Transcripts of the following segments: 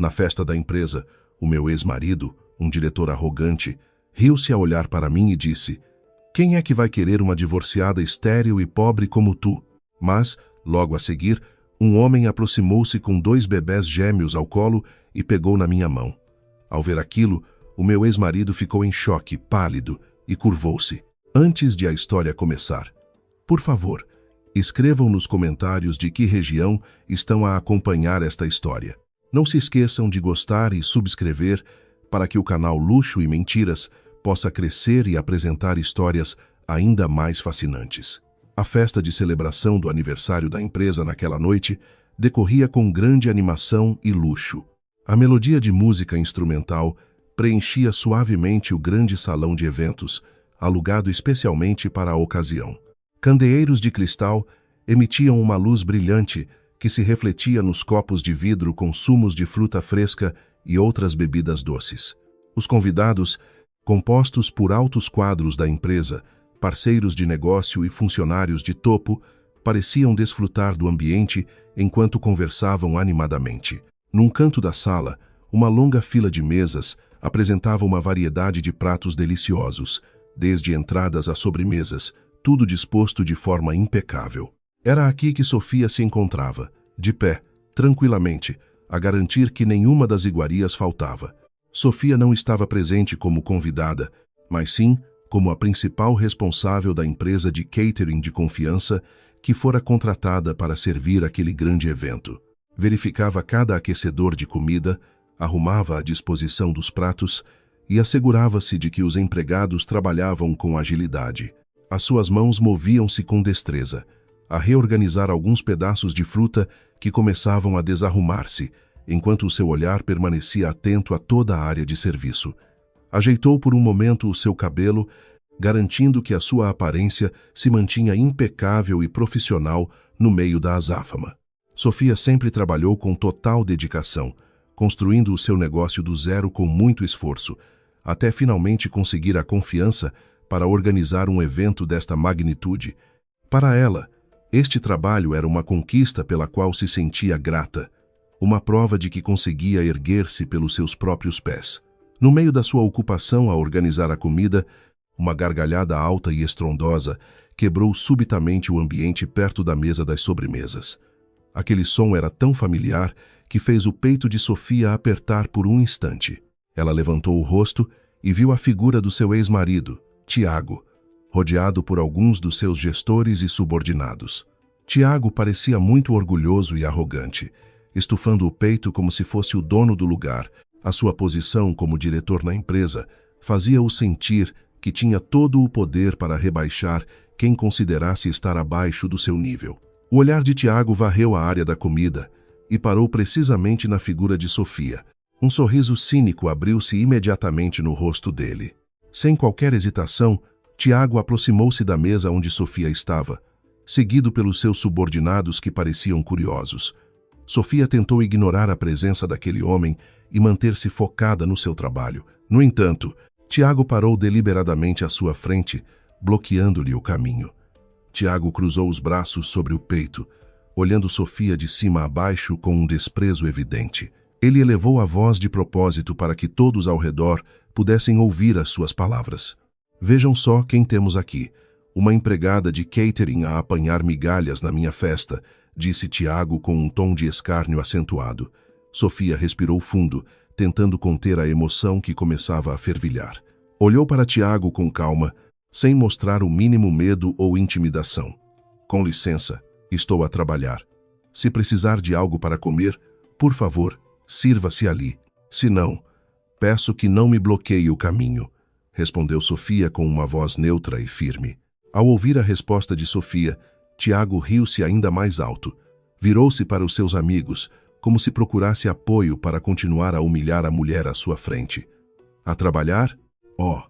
Na festa da empresa, o meu ex-marido, um diretor arrogante, riu-se a olhar para mim e disse: "Quem é que vai querer uma divorciada estéril e pobre como tu?" Mas, logo a seguir, um homem aproximou-se com 2 bebés gêmeos ao colo e pegou na minha mão. Ao ver aquilo, o meu ex-marido ficou em choque, pálido, e curvou-se. Antes de a história começar, por favor, escrevam nos comentários de que região estão a acompanhar esta história. Não se esqueçam de gostar e subscrever para que o canal Luxo e Mentiras possa crescer e apresentar histórias ainda mais fascinantes. A festa de celebração do aniversário da empresa naquela noite decorria com grande animação e luxo. A melodia de música instrumental preenchia suavemente o grande salão de eventos, alugado especialmente para a ocasião. Candeeiros de cristal emitiam uma luz brilhante que se refletia nos copos de vidro com sumos de fruta fresca e outras bebidas doces. Os convidados, compostos por altos quadros da empresa, parceiros de negócio e funcionários de topo, pareciam desfrutar do ambiente enquanto conversavam animadamente. Num canto da sala, uma longa fila de mesas apresentava uma variedade de pratos deliciosos, desde entradas a sobremesas, tudo disposto de forma impecável. Era aqui que Sofia se encontrava, de pé, tranquilamente, a garantir que nenhuma das iguarias faltava. Sofia não estava presente como convidada, mas sim como a principal responsável da empresa de catering de confiança que fora contratada para servir aquele grande evento. Verificava cada aquecedor de comida, arrumava a disposição dos pratos e assegurava-se de que os empregados trabalhavam com agilidade. As suas mãos moviam-se com destreza, a reorganizar alguns pedaços de fruta que começavam a desarrumar-se, enquanto o seu olhar permanecia atento a toda a área de serviço. Ajeitou por um momento o seu cabelo, garantindo que a sua aparência se mantinha impecável e profissional no meio da azáfama. Sofia sempre trabalhou com total dedicação, construindo o seu negócio do zero com muito esforço, até finalmente conseguir a confiança para organizar um evento desta magnitude. Para ela, este trabalho era uma conquista pela qual se sentia grata, uma prova de que conseguia erguer-se pelos seus próprios pés. No meio da sua ocupação a organizar a comida, uma gargalhada alta e estrondosa quebrou subitamente o ambiente perto da mesa das sobremesas. Aquele som era tão familiar que fez o peito de Sofia apertar por um instante. Ela levantou o rosto e viu a figura do seu ex-marido, Tiago, rodeado por alguns dos seus gestores e subordinados. Tiago parecia muito orgulhoso e arrogante, estufando o peito como se fosse o dono do lugar. A sua posição como diretor na empresa fazia-o sentir que tinha todo o poder para rebaixar quem considerasse estar abaixo do seu nível. O olhar de Tiago varreu a área da comida e parou precisamente na figura de Sofia. Um sorriso cínico abriu-se imediatamente no rosto dele. Sem qualquer hesitação, Tiago aproximou-se da mesa onde Sofia estava, seguido pelos seus subordinados que pareciam curiosos. Sofia tentou ignorar a presença daquele homem e manter-se focada no seu trabalho. No entanto, Tiago parou deliberadamente à sua frente, bloqueando-lhe o caminho. Tiago cruzou os braços sobre o peito, olhando Sofia de cima a baixo com um desprezo evidente. Ele elevou a voz de propósito para que todos ao redor pudessem ouvir as suas palavras. "Vejam só quem temos aqui. Uma empregada de catering a apanhar migalhas na minha festa", disse Tiago com um tom de escárnio acentuado. Sofia respirou fundo, tentando conter a emoção que começava a fervilhar. Olhou para Tiago com calma, sem mostrar o mínimo medo ou intimidação. "Com licença, estou a trabalhar. Se precisar de algo para comer, por favor, sirva-se ali. Se não, peço que não me bloqueie o caminho", respondeu Sofia com uma voz neutra e firme. Ao ouvir a resposta de Sofia, Tiago riu-se ainda mais alto. Virou-se para os seus amigos, como se procurasse apoio para continuar a humilhar a mulher à sua frente. "A trabalhar? Oh,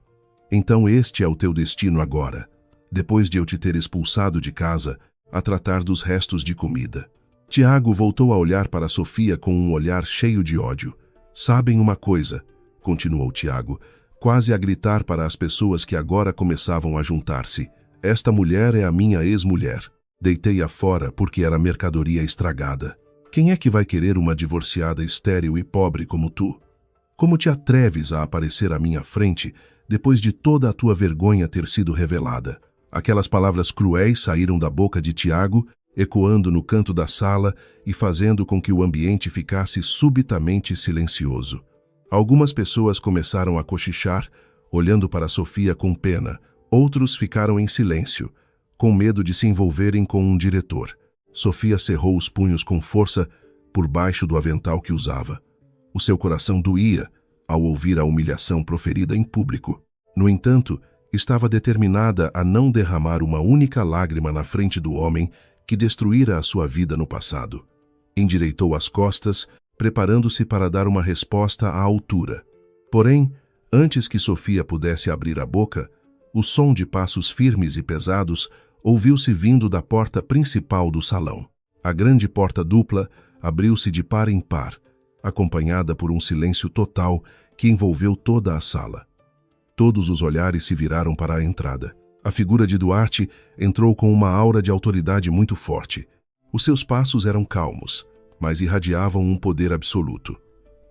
então este é o teu destino agora, depois de eu te ter expulsado de casa, a tratar dos restos de comida." Tiago voltou a olhar para Sofia com um olhar cheio de ódio. "Sabem uma coisa?", continuou Tiago, quase a gritar para as pessoas que agora começavam a juntar-se. "Esta mulher é a minha ex-mulher. Deitei-a fora porque era mercadoria estragada. Quem é que vai querer uma divorciada estéril e pobre como tu? Como te atreves a aparecer à minha frente depois de toda a tua vergonha ter sido revelada? Aquelas palavras cruéis saíram da boca de Tiago, ecoando no canto da sala e fazendo com que o ambiente ficasse subitamente silencioso. Algumas pessoas começaram a cochichar, olhando para Sofia com pena. Outros ficaram em silêncio, com medo de se envolverem com um diretor. Sofia cerrou os punhos com força por baixo do avental que usava. O seu coração doía ao ouvir a humilhação proferida em público. No entanto, estava determinada a não derramar uma única lágrima na frente do homem que destruíra a sua vida no passado. Endireitou as costas, preparando-se para dar uma resposta à altura. Porém, antes que Sofia pudesse abrir a boca, o som de passos firmes e pesados ouviu-se vindo da porta principal do salão. A grande porta dupla abriu-se de par em par, acompanhada por um silêncio total que envolveu toda a sala. Todos os olhares se viraram para a entrada. A figura de Duarte entrou com uma aura de autoridade muito forte. Os seus passos eram calmos, mas irradiavam um poder absoluto.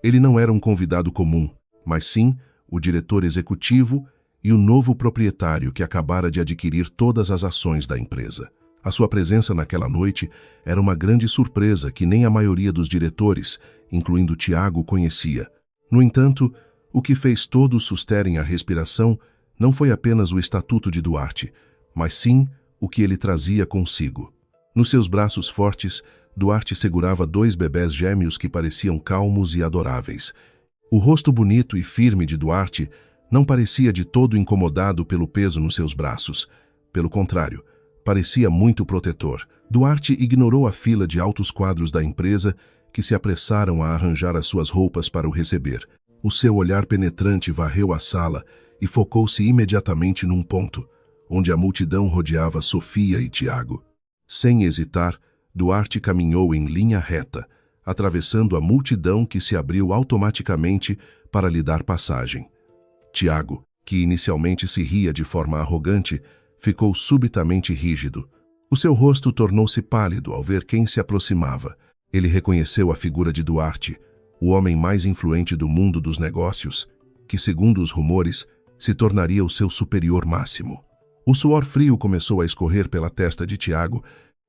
Ele não era um convidado comum, mas sim o diretor executivo e o novo proprietário que acabara de adquirir todas as ações da empresa. A sua presença naquela noite era uma grande surpresa que nem a maioria dos diretores, incluindo Tiago, conhecia. No entanto, o que fez todos susterem a respiração não foi apenas o estatuto de Duarte, mas sim o que ele trazia consigo. Nos seus braços fortes, Duarte segurava 2 bebés gêmeos que pareciam calmos e adoráveis. O rosto bonito e firme de Duarte não parecia de todo incomodado pelo peso nos seus braços. Pelo contrário, parecia muito protetor. Duarte ignorou a fila de altos quadros da empresa que se apressaram a arranjar as suas roupas para o receber. O seu olhar penetrante varreu a sala e focou-se imediatamente num ponto, onde a multidão rodeava Sofia e Tiago. Sem hesitar, Duarte caminhou em linha reta, atravessando a multidão que se abriu automaticamente para lhe dar passagem. Tiago, que inicialmente se ria de forma arrogante, ficou subitamente rígido. O seu rosto tornou-se pálido ao ver quem se aproximava. Ele reconheceu a figura de Duarte, o homem mais influente do mundo dos negócios, que, segundo os rumores, se tornaria o seu superior máximo. O suor frio começou a escorrer pela testa de Tiago.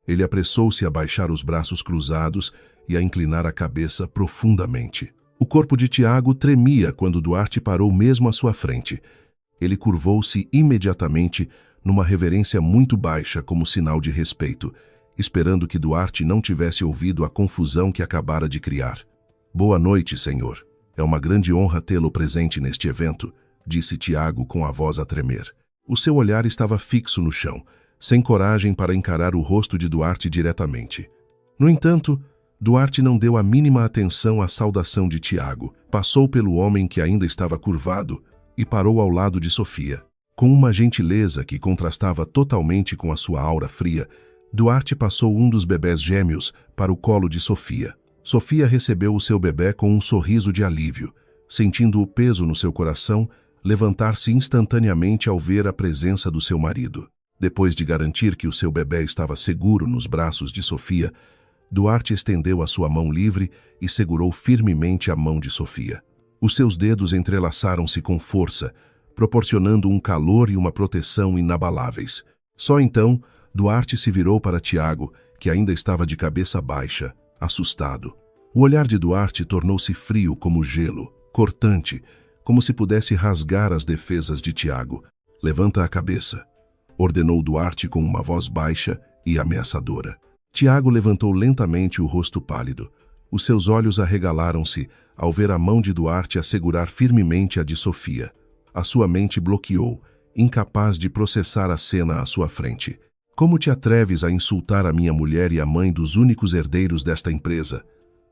Ele apressou-se a baixar os braços cruzados e a inclinar a cabeça profundamente. O corpo de Tiago tremia quando Duarte parou mesmo à sua frente. Ele curvou-se imediatamente numa reverência muito baixa como sinal de respeito, esperando que Duarte não tivesse ouvido a confusão que acabara de criar. "Boa noite, senhor. É uma grande honra tê-lo presente neste evento", disse Tiago com a voz a tremer. O seu olhar estava fixo no chão, sem coragem para encarar o rosto de Duarte diretamente. No entanto, Duarte não deu a mínima atenção à saudação de Tiago. Passou pelo homem que ainda estava curvado e parou ao lado de Sofia. Com uma gentileza que contrastava totalmente com a sua aura fria, Duarte passou um dos bebés gêmeos para o colo de Sofia. Sofia recebeu o seu bebé com um sorriso de alívio, sentindo o peso no seu coração levantar-se instantaneamente ao ver a presença do seu marido. Depois de garantir que o seu bebé estava seguro nos braços de Sofia, Duarte estendeu a sua mão livre e segurou firmemente a mão de Sofia. Os seus dedos entrelaçaram-se com força, proporcionando um calor e uma proteção inabaláveis. Só então, Duarte se virou para Tiago, que ainda estava de cabeça baixa, assustado. O olhar de Duarte tornou-se frio como gelo, cortante, como se pudesse rasgar as defesas de Tiago. "Levanta a cabeça", ordenou Duarte com uma voz baixa e ameaçadora. Tiago levantou lentamente o rosto pálido. Os seus olhos arregalaram-se ao ver a mão de Duarte assegurar firmemente a de Sofia. A sua mente bloqueou, incapaz de processar a cena à sua frente. "Como te atreves a insultar a minha mulher e a mãe dos únicos herdeiros desta empresa?",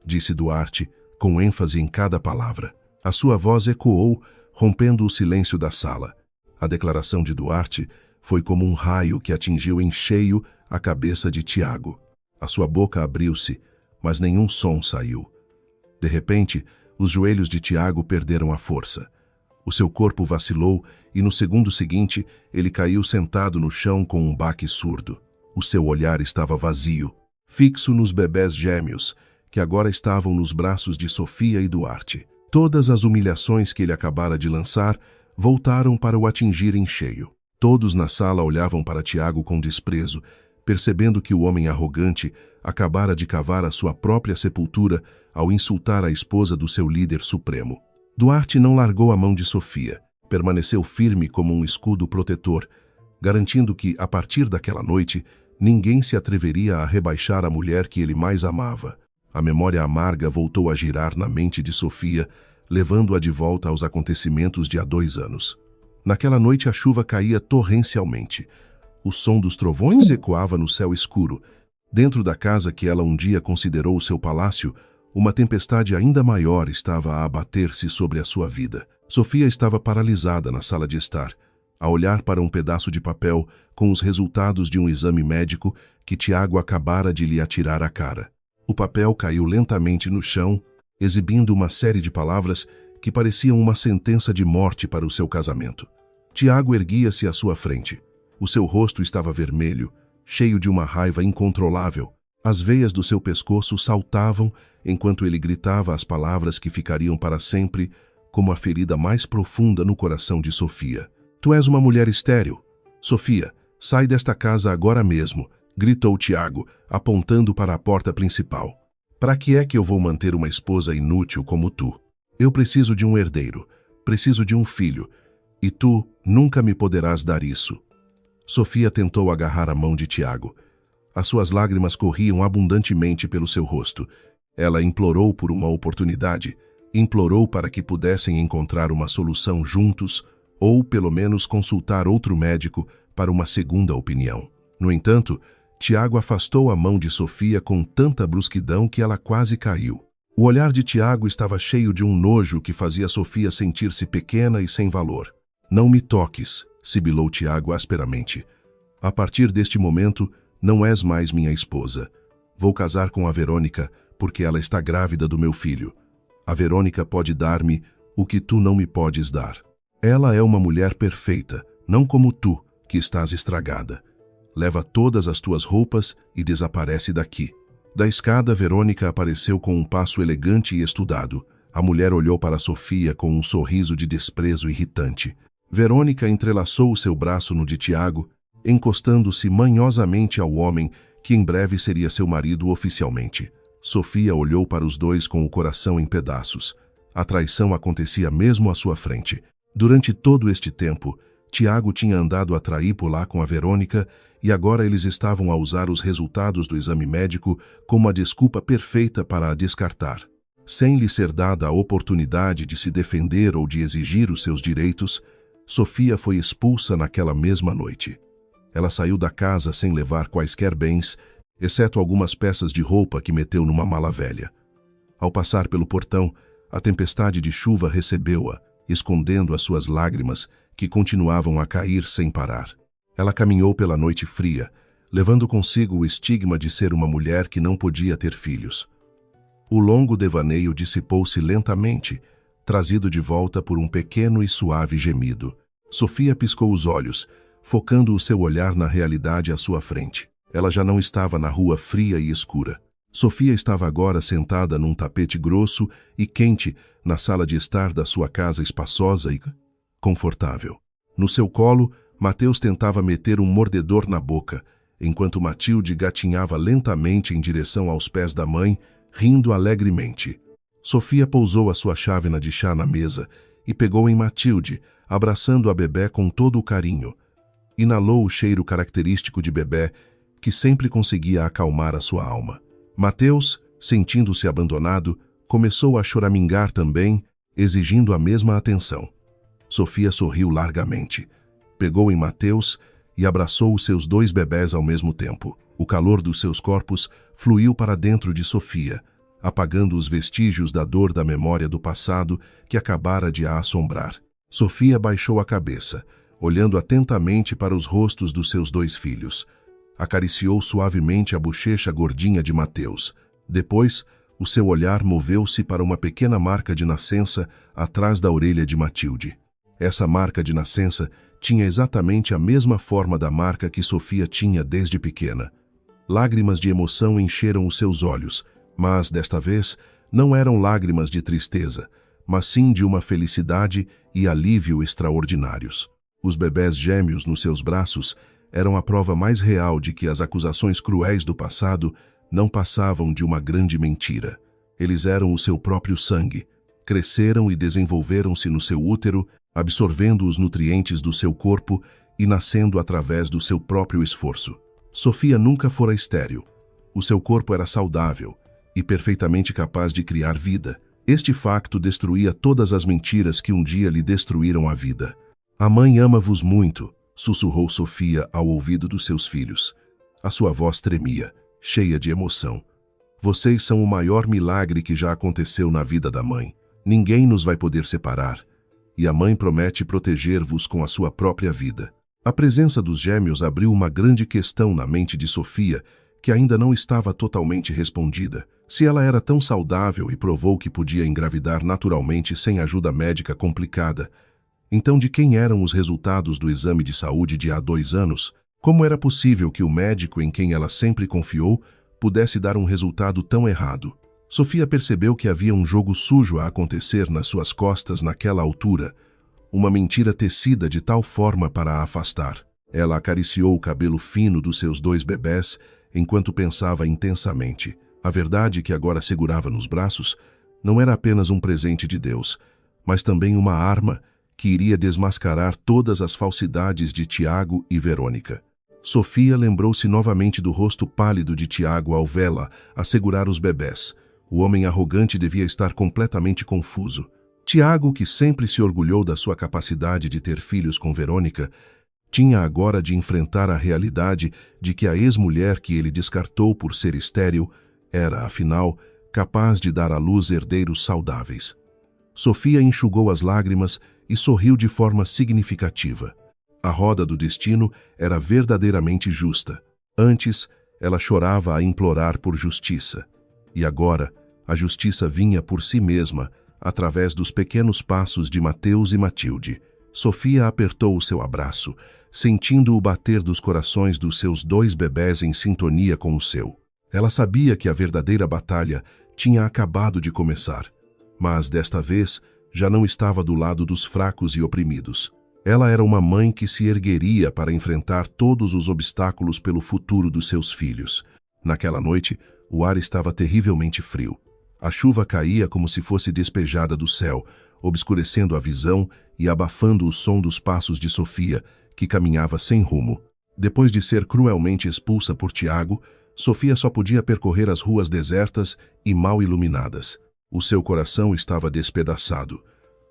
disse Duarte, com ênfase em cada palavra. A sua voz ecoou, rompendo o silêncio da sala. A declaração de Duarte foi como um raio que atingiu em cheio a cabeça de Tiago. A sua boca abriu-se, mas nenhum som saiu. De repente, os joelhos de Tiago perderam a força. O seu corpo vacilou e no segundo seguinte ele caiu sentado no chão com um baque surdo. O seu olhar estava vazio, fixo nos bebés gêmeos, que agora estavam nos braços de Sofia e Duarte. Todas as humilhações que ele acabara de lançar voltaram para o atingir em cheio. Todos na sala olhavam para Tiago com desprezo, percebendo que o homem arrogante acabara de cavar a sua própria sepultura ao insultar a esposa do seu líder supremo. Duarte não largou a mão de Sofia, permaneceu firme como um escudo protetor, garantindo que, a partir daquela noite, ninguém se atreveria a rebaixar a mulher que ele mais amava. A memória amarga voltou a girar na mente de Sofia, levando-a de volta aos acontecimentos de há 2 anos. Naquela noite a chuva caía torrencialmente. O som dos trovões ecoava no céu escuro. Dentro da casa que ela um dia considerou seu palácio, uma tempestade ainda maior estava a abater-se sobre a sua vida. Sofia estava paralisada na sala de estar, a olhar para um pedaço de papel com os resultados de um exame médico que Tiago acabara de lhe atirar à cara. O papel caiu lentamente no chão, exibindo uma série de palavras que pareciam uma sentença de morte para o seu casamento. Tiago erguia-se à sua frente. O seu rosto estava vermelho, cheio de uma raiva incontrolável. As veias do seu pescoço saltavam enquanto ele gritava as palavras que ficariam para sempre como a ferida mais profunda no coração de Sofia. Tu és uma mulher estéril. Sofia, sai desta casa agora mesmo, gritou Tiago, apontando para a porta principal. Para que é que eu vou manter uma esposa inútil como tu? Eu preciso de um herdeiro, preciso de um filho, e tu nunca me poderás dar isso. Sofia tentou agarrar a mão de Tiago. As suas lágrimas corriam abundantemente pelo seu rosto. Ela implorou por uma oportunidade, implorou para que pudessem encontrar uma solução juntos, ou pelo menos consultar outro médico para uma segunda opinião. No entanto, Tiago afastou a mão de Sofia com tanta brusquidão que ela quase caiu. O olhar de Tiago estava cheio de um nojo que fazia Sofia sentir-se pequena e sem valor. Não me toques, sibilou Tiago asperamente. A partir deste momento, não és mais minha esposa. Vou casar com a Verônica porque ela está grávida do meu filho. A Verônica pode dar-me o que tu não me podes dar. Ela é uma mulher perfeita, não como tu, que estás estragada. Leva todas as tuas roupas e desaparece daqui. Da escada, Verônica apareceu com um passo elegante e estudado. A mulher olhou para Sofia com um sorriso de desprezo irritante. Verônica entrelaçou o seu braço no de Tiago, encostando-se manhosamente ao homem que em breve seria seu marido oficialmente. Sofia olhou para os dois com o coração em pedaços. A traição acontecia mesmo à sua frente. Durante todo este tempo, Tiago tinha andado a trair-por-lá com a Verônica e agora eles estavam a usar os resultados do exame médico como a desculpa perfeita para a descartar. Sem lhe ser dada a oportunidade de se defender ou de exigir os seus direitos, Sofia foi expulsa naquela mesma noite. Ela saiu da casa sem levar quaisquer bens, exceto algumas peças de roupa que meteu numa mala velha. Ao passar pelo portão, a tempestade de chuva recebeu-a, escondendo as suas lágrimas, que continuavam a cair sem parar. Ela caminhou pela noite fria, levando consigo o estigma de ser uma mulher que não podia ter filhos. O longo devaneio dissipou-se lentamente, trazido de volta por um pequeno e suave gemido. Sofia piscou os olhos, focando o seu olhar na realidade à sua frente. Ela já não estava na rua fria e escura. Sofia estava agora sentada num tapete grosso e quente na sala de estar da sua casa espaçosa e confortável. No seu colo, Mateus tentava meter um mordedor na boca, enquanto Matilde gatinhava lentamente em direção aos pés da mãe, rindo alegremente. Sofia pousou a sua chávena de chá na mesa e pegou em Matilde, abraçando a bebé com todo o carinho. Inalou o cheiro característico de bebé, que sempre conseguia acalmar a sua alma. Mateus, sentindo-se abandonado, começou a choramingar também, exigindo a mesma atenção. Sofia sorriu largamente. Pegou em Mateus e abraçou os seus 2 bebés ao mesmo tempo. O calor dos seus corpos fluiu para dentro de Sofia, apagando os vestígios da dor da memória do passado que acabara de a assombrar. Sofia baixou a cabeça, olhando atentamente para os rostos dos seus 2 filhos. Acariciou suavemente a bochecha gordinha de Mateus. Depois, o seu olhar moveu-se para uma pequena marca de nascença atrás da orelha de Matilde. Essa marca de nascença tinha exatamente a mesma forma da marca que Sofia tinha desde pequena. Lágrimas de emoção encheram os seus olhos, Mas, desta vez, não eram lágrimas de tristeza, mas sim de uma felicidade e alívio extraordinários. Os bebés gêmeos nos seus braços eram a prova mais real de que as acusações cruéis do passado não passavam de uma grande mentira. Eles eram o seu próprio sangue, cresceram e desenvolveram-se no seu útero, absorvendo os nutrientes do seu corpo e nascendo através do seu próprio esforço. Sofia nunca fora estéril. O seu corpo era saudável e perfeitamente capaz de criar vida. Este facto destruía todas as mentiras que um dia lhe destruíram a vida. A mãe ama-vos muito, sussurrou Sofia ao ouvido dos seus filhos. A sua voz tremia, cheia de emoção. Vocês são o maior milagre que já aconteceu na vida da mãe. Ninguém nos vai poder separar. E a mãe promete proteger-vos com a sua própria vida. A presença dos gêmeos abriu uma grande questão na mente de Sofia, que ainda não estava totalmente respondida. Se ela era tão saudável e provou que podia engravidar naturalmente sem ajuda médica complicada, então de quem eram os resultados do exame de saúde de há 2 anos? Como era possível que o médico em quem ela sempre confiou pudesse dar um resultado tão errado? Sofia percebeu que havia um jogo sujo a acontecer nas suas costas naquela altura, uma mentira tecida de tal forma para a afastar. Ela acariciou o cabelo fino dos seus 2 bebés enquanto pensava intensamente. A verdade que agora segurava nos braços não era apenas um presente de Deus, mas também uma arma que iria desmascarar todas as falsidades de Tiago e Verônica. Sofia lembrou-se novamente do rosto pálido de Tiago ao vê-la a segurar os bebés. O homem arrogante devia estar completamente confuso. Tiago, que sempre se orgulhou da sua capacidade de ter filhos com Verônica, tinha agora de enfrentar a realidade de que a ex-mulher que ele descartou por ser estéril era, afinal, capaz de dar à luz herdeiros saudáveis. Sofia enxugou as lágrimas e sorriu de forma significativa. A roda do destino era verdadeiramente justa. Antes, ela chorava a implorar por justiça. E agora, a justiça vinha por si mesma, através dos pequenos passos de Mateus e Matilde. Sofia apertou o seu abraço, sentindo o bater dos corações dos seus 2 bebés em sintonia com o seu. Ela sabia que a verdadeira batalha tinha acabado de começar, mas desta vez já não estava do lado dos fracos e oprimidos. Ela era uma mãe que se ergueria para enfrentar todos os obstáculos pelo futuro dos seus filhos. Naquela noite, o ar estava terrivelmente frio. A chuva caía como se fosse despejada do céu, obscurecendo a visão e abafando o som dos passos de Sofia, que caminhava sem rumo. Depois de ser cruelmente expulsa por Tiago, Sofia só podia percorrer as ruas desertas e mal iluminadas. O seu coração estava despedaçado.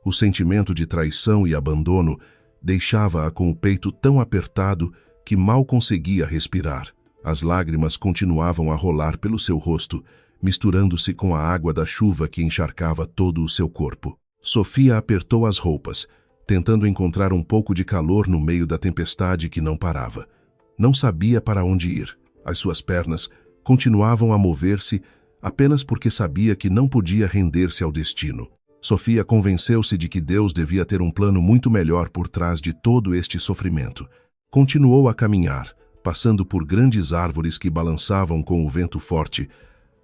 O sentimento de traição e abandono deixava-a com o peito tão apertado que mal conseguia respirar. As lágrimas continuavam a rolar pelo seu rosto, misturando-se com a água da chuva que encharcava todo o seu corpo. Sofia apertou as roupas, tentando encontrar um pouco de calor no meio da tempestade que não parava. Não sabia para onde ir. As suas pernas continuavam a mover-se apenas porque sabia que não podia render-se ao destino. Sofia convenceu-se de que Deus devia ter um plano muito melhor por trás de todo este sofrimento. Continuou a caminhar, passando por grandes árvores que balançavam com o vento forte,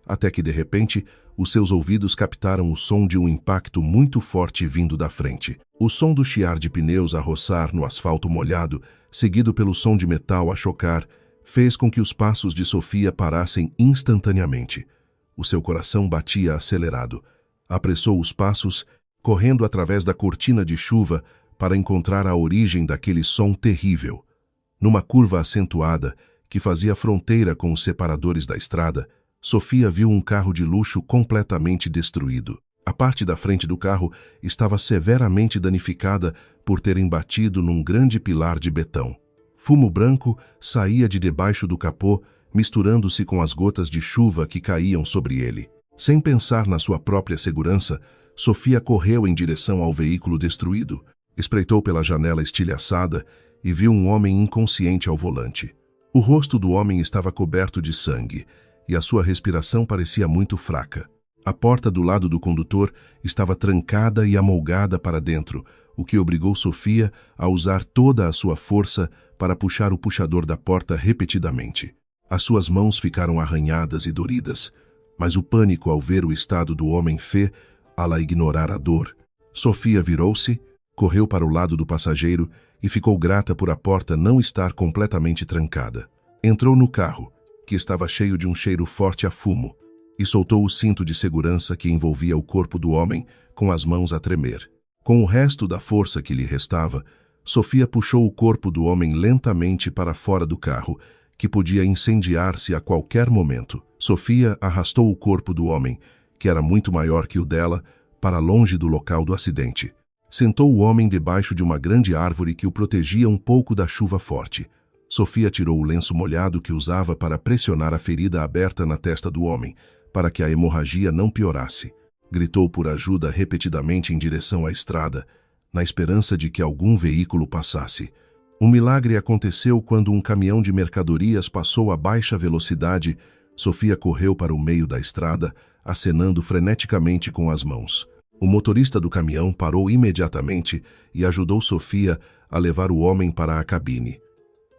até que, de repente, os seus ouvidos captaram o som de um impacto muito forte vindo da frente. O som do chiar de pneus a roçar no asfalto molhado, seguido pelo som de metal a chocar, fez com que os passos de Sofia parassem instantaneamente. O seu coração batia acelerado. Apressou os passos, correndo através da cortina de chuva para encontrar a origem daquele som terrível. Numa curva acentuada, que fazia fronteira com os separadores da estrada, Sofia viu um carro de luxo completamente destruído. A parte da frente do carro estava severamente danificada por terem batido num grande pilar de betão. Fumo branco saía de debaixo do capô, misturando-se com as gotas de chuva que caíam sobre ele. Sem pensar na sua própria segurança, Sofia correu em direção ao veículo destruído, espreitou pela janela estilhaçada e viu um homem inconsciente ao volante. O rosto do homem estava coberto de sangue e a sua respiração parecia muito fraca. A porta do lado do condutor estava trancada e amolgada para dentro, o que obrigou Sofia a usar toda a sua força para puxar o puxador da porta repetidamente. As suas mãos ficaram arranhadas e doridas. mas o pânico ao ver o estado do homem fê-la ignorar a dor. Sofia virou-se, correu para o lado do passageiro e ficou grata por a porta não estar completamente trancada. Entrou no carro, que estava cheio de um cheiro forte a fumo, e soltou o cinto de segurança que envolvia o corpo do homem, com as mãos a tremer. Com o resto da força que lhe restava, Sofia puxou o corpo do homem lentamente para fora do carro, que podia incendiar-se a qualquer momento. Sofia arrastou o corpo do homem, que era muito maior que o dela, para longe do local do acidente. Sentou o homem debaixo de uma grande árvore que o protegia um pouco da chuva forte. Sofia tirou o lenço molhado que usava para pressionar a ferida aberta na testa do homem, para que a hemorragia não piorasse. Gritou por ajuda repetidamente em direção à estrada, na esperança de que algum veículo passasse. Um milagre aconteceu quando um caminhão de mercadorias passou a baixa velocidade. Sofia correu para o meio da estrada, acenando freneticamente com as mãos. O motorista do caminhão parou imediatamente e ajudou Sofia a levar o homem para a cabine.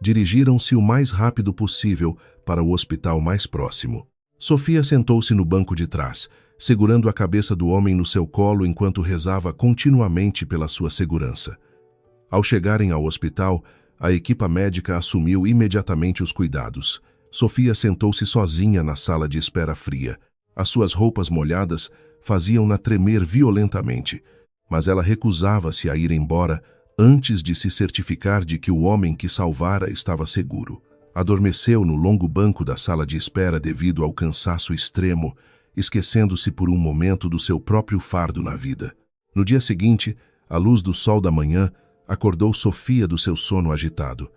Dirigiram-se o mais rápido possível para o hospital mais próximo. Sofia sentou-se no banco de trás, segurando a cabeça do homem no seu colo enquanto rezava continuamente pela sua segurança. Ao chegarem ao hospital, a equipa médica assumiu imediatamente os cuidados. Sofia sentou-se sozinha na sala de espera fria. As suas roupas molhadas faziam-na tremer violentamente, mas ela recusava-se a ir embora antes de se certificar de que o homem que salvara estava seguro. Adormeceu no longo banco da sala de espera devido ao cansaço extremo, esquecendo-se por um momento do seu próprio fardo na vida. No dia seguinte, à luz do sol da manhã, acordou Sofia do seu sono agitado.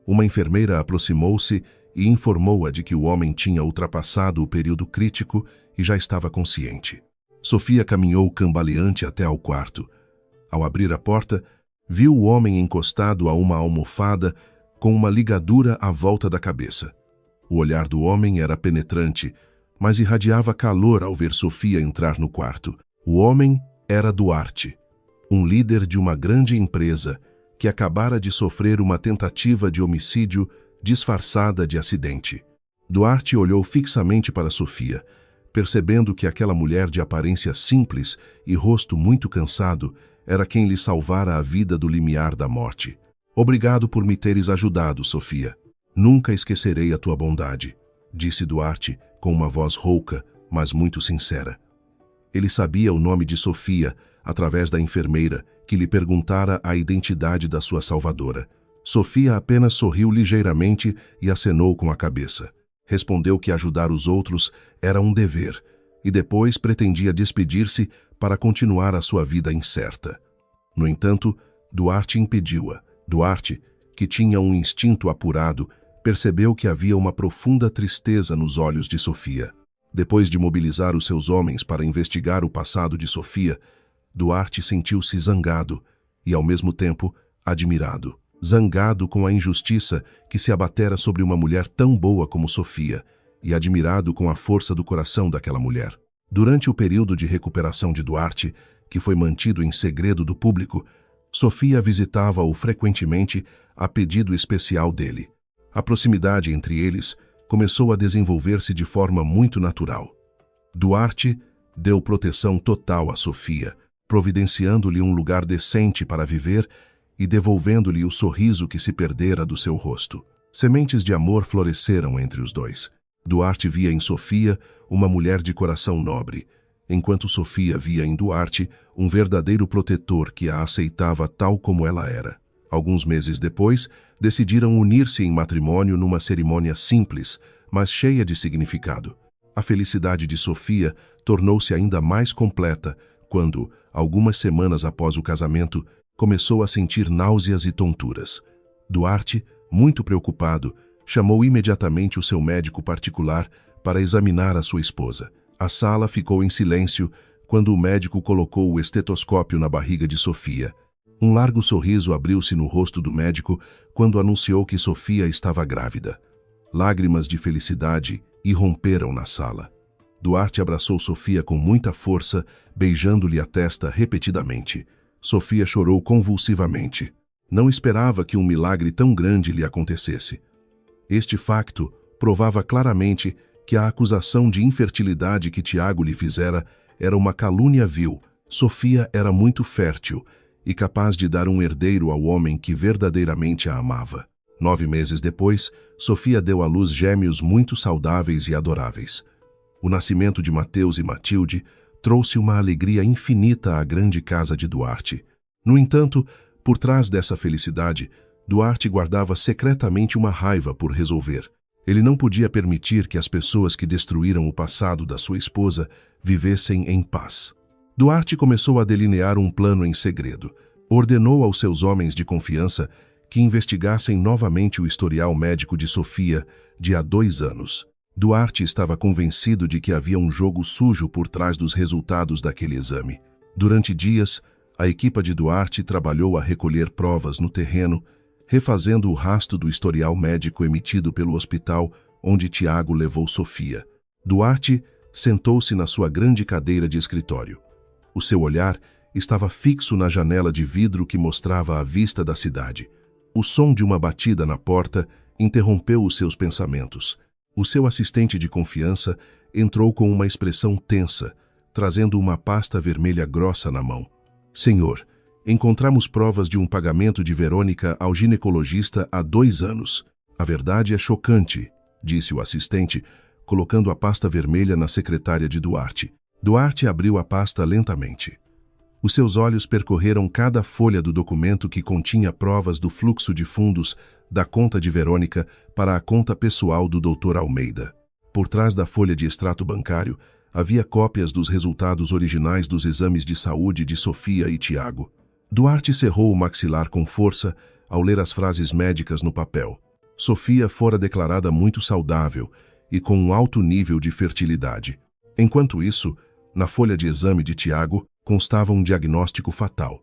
Uma enfermeira aproximou-se e informou-a de que o homem tinha ultrapassado o período crítico e já estava consciente. Sofia caminhou cambaleante até ao quarto. Ao abrir a porta, viu o homem encostado a uma almofada com uma ligadura à volta da cabeça. O olhar do homem era penetrante, mas irradiava calor ao ver Sofia entrar no quarto. O homem era Duarte, um líder de uma grande empresa que acabara de sofrer uma tentativa de homicídio disfarçada de acidente. Duarte olhou fixamente para Sofia, percebendo que aquela mulher de aparência simples e rosto muito cansado era quem lhe salvara a vida do limiar da morte. Obrigado por me teres ajudado, Sofia. Nunca esquecerei a tua bondade, disse Duarte com uma voz rouca, mas muito sincera. Ele sabia o nome de Sofia através da enfermeira, que lhe perguntara a identidade da sua salvadora. Sofia apenas sorriu ligeiramente e acenou com a cabeça. Respondeu que ajudar os outros era um dever, e depois pretendia despedir-se para continuar a sua vida incerta. No entanto, Duarte impediu-a. Duarte, que tinha um instinto apurado, percebeu que havia uma profunda tristeza nos olhos de Sofia. Depois de mobilizar os seus homens para investigar o passado de Sofia, Duarte sentiu-se zangado e, ao mesmo tempo, admirado. Zangado com a injustiça que se abatera sobre uma mulher tão boa como Sofia e admirado com a força do coração daquela mulher. Durante o período de recuperação de Duarte, que foi mantido em segredo do público, Sofia visitava-o frequentemente a pedido especial dele. A proximidade entre eles começou a desenvolver-se de forma muito natural. Duarte deu proteção total a Sofia, providenciando-lhe um lugar decente para viver e devolvendo-lhe o sorriso que se perdera do seu rosto. Sementes de amor floresceram entre os dois. Duarte via em Sofia uma mulher de coração nobre, enquanto Sofia via em Duarte um verdadeiro protetor que a aceitava tal como ela era. Alguns meses depois, decidiram unir-se em matrimônio numa cerimônia simples, mas cheia de significado. A felicidade de Sofia tornou-se ainda mais completa quando, algumas semanas após o casamento, começou a sentir náuseas e tonturas. Duarte, muito preocupado, chamou imediatamente o seu médico particular para examinar a sua esposa. A sala ficou em silêncio quando o médico colocou o estetoscópio na barriga de Sofia. Um largo sorriso abriu-se no rosto do médico quando anunciou que Sofia estava grávida. Lágrimas de felicidade irromperam na sala. Duarte abraçou Sofia com muita força, beijando-lhe a testa repetidamente. Sofia chorou convulsivamente. Não esperava que um milagre tão grande lhe acontecesse. Este facto provava claramente que a acusação de infertilidade que Tiago lhe fizera era uma calúnia vil. Sofia era muito fértil e capaz de dar um herdeiro ao homem que verdadeiramente a amava. 9 meses depois, Sofia deu à luz gêmeos muito saudáveis e adoráveis. O nascimento de Mateus e Matilde trouxe uma alegria infinita à grande casa de Duarte. No entanto, por trás dessa felicidade, Duarte guardava secretamente uma raiva por resolver. Ele não podia permitir que as pessoas que destruíram o passado da sua esposa vivessem em paz. Duarte começou a delinear um plano em segredo. Ordenou aos seus homens de confiança que investigassem novamente o historial médico de Sofia de há 2 anos. Duarte estava convencido de que havia um jogo sujo por trás dos resultados daquele exame. Durante dias, a equipa de Duarte trabalhou a recolher provas no terreno, refazendo o rastro do historial médico emitido pelo hospital onde Tiago levou Sofia. Duarte sentou-se na sua grande cadeira de escritório. O seu olhar estava fixo na janela de vidro que mostrava a vista da cidade. O som de uma batida na porta interrompeu os seus pensamentos. O seu assistente de confiança entrou com uma expressão tensa, trazendo uma pasta vermelha grossa na mão. Senhor, encontramos provas de um pagamento de Verônica ao ginecologista há 2 anos. A verdade é chocante, disse o assistente, colocando a pasta vermelha na secretária de Duarte. Duarte abriu a pasta lentamente. Os seus olhos percorreram cada folha do documento que continha provas do fluxo de fundos da conta de Verônica para a conta pessoal do Dr. Almeida. Por trás da folha de extrato bancário, havia cópias dos resultados originais dos exames de saúde de Sofia e Tiago. Duarte cerrou o maxilar com força ao ler as frases médicas no papel. Sofia fora declarada muito saudável e com um alto nível de fertilidade. Enquanto isso, na folha de exame de Tiago, constava um diagnóstico fatal.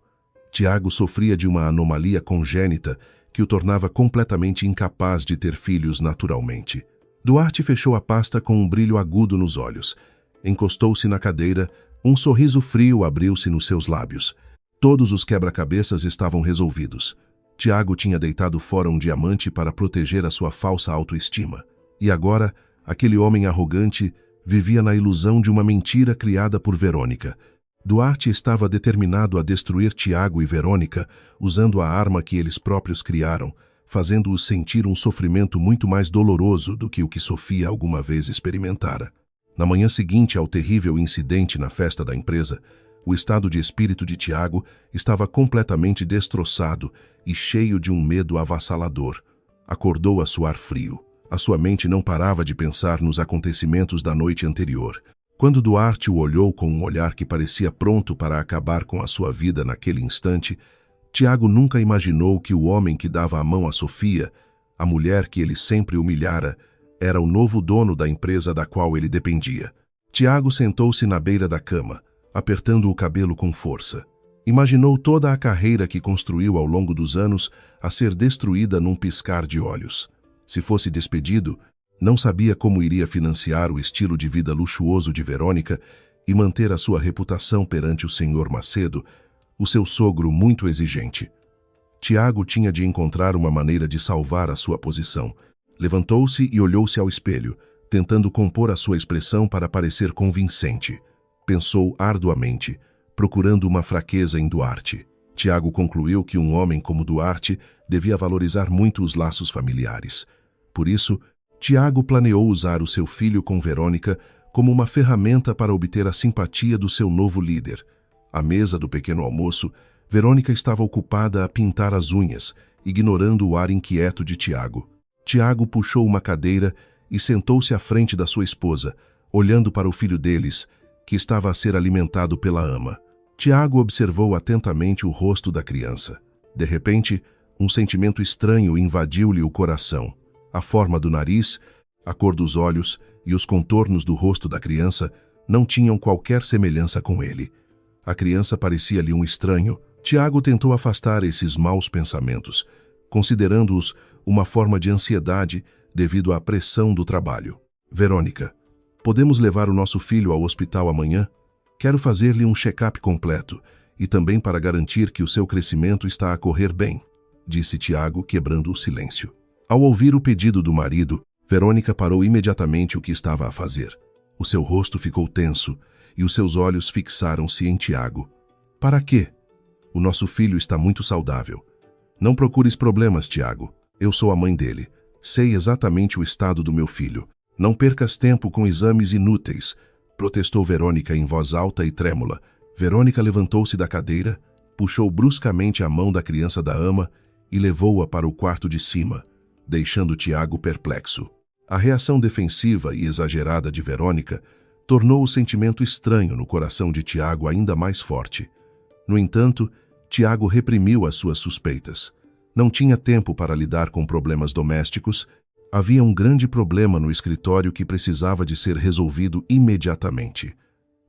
Tiago sofria de uma anomalia congênita que o tornava completamente incapaz de ter filhos naturalmente. Duarte fechou a pasta com um brilho agudo nos olhos. Encostou-se na cadeira, um sorriso frio abriu-se nos seus lábios. Todos os quebra-cabeças estavam resolvidos. Tiago tinha deitado fora um diamante para proteger a sua falsa autoestima. E agora, aquele homem arrogante vivia na ilusão de uma mentira criada por Verônica. Duarte estava determinado a destruir Tiago e Verônica usando a arma que eles próprios criaram, fazendo-os sentir um sofrimento muito mais doloroso do que o que Sofia alguma vez experimentara. Na manhã seguinte ao terrível incidente na festa da empresa, o estado de espírito de Tiago estava completamente destroçado e cheio de um medo avassalador. Acordou a suar frio. A sua mente não parava de pensar nos acontecimentos da noite anterior. Quando Duarte o olhou com um olhar que parecia pronto para acabar com a sua vida naquele instante, Tiago nunca imaginou que o homem que dava a mão a Sofia, a mulher que ele sempre humilhara, era o novo dono da empresa da qual ele dependia. Tiago sentou-se na beira da cama, apertando o cabelo com força. Imaginou toda a carreira que construiu ao longo dos anos a ser destruída num piscar de olhos. Se fosse despedido, não sabia como iria financiar o estilo de vida luxuoso de Verônica e manter a sua reputação perante o Sr. Macedo, o seu sogro muito exigente. Tiago tinha de encontrar uma maneira de salvar a sua posição. Levantou-se e olhou-se ao espelho, tentando compor a sua expressão para parecer convincente. Pensou arduamente, procurando uma fraqueza em Duarte. Tiago concluiu que um homem como Duarte devia valorizar muito os laços familiares. Por isso, Tiago planeou usar o seu filho com Verônica como uma ferramenta para obter a simpatia do seu novo líder. À mesa do pequeno almoço, Verônica estava ocupada a pintar as unhas, ignorando o ar inquieto de Tiago. Tiago puxou uma cadeira e sentou-se à frente da sua esposa, olhando para o filho deles, que estava a ser alimentado pela ama. Tiago observou atentamente o rosto da criança. De repente, um sentimento estranho invadiu-lhe o coração. A forma do nariz, a cor dos olhos e os contornos do rosto da criança não tinham qualquer semelhança com ele. A criança parecia-lhe um estranho. Tiago tentou afastar esses maus pensamentos, considerando-os uma forma de ansiedade devido à pressão do trabalho. Verônica, podemos levar o nosso filho ao hospital amanhã? Quero fazer-lhe um check-up completo e também para garantir que o seu crescimento está a correr bem, disse Tiago, quebrando o silêncio. Ao ouvir o pedido do marido, Verônica parou imediatamente o que estava a fazer. O seu rosto ficou tenso e os seus olhos fixaram-se em Tiago. Para quê? O nosso filho está muito saudável. Não procures problemas, Tiago. Eu sou a mãe dele. Sei exatamente o estado do meu filho. Não percas tempo com exames inúteis, protestou Verônica em voz alta e trêmula. Verônica levantou-se da cadeira, puxou bruscamente a mão da criança da ama e levou-a para o quarto de cima, deixando Tiago perplexo. A reação defensiva e exagerada de Verônica tornou o sentimento estranho no coração de Tiago ainda mais forte. No entanto, Tiago reprimiu as suas suspeitas. Não tinha tempo para lidar com problemas domésticos. Havia um grande problema no escritório que precisava de ser resolvido imediatamente.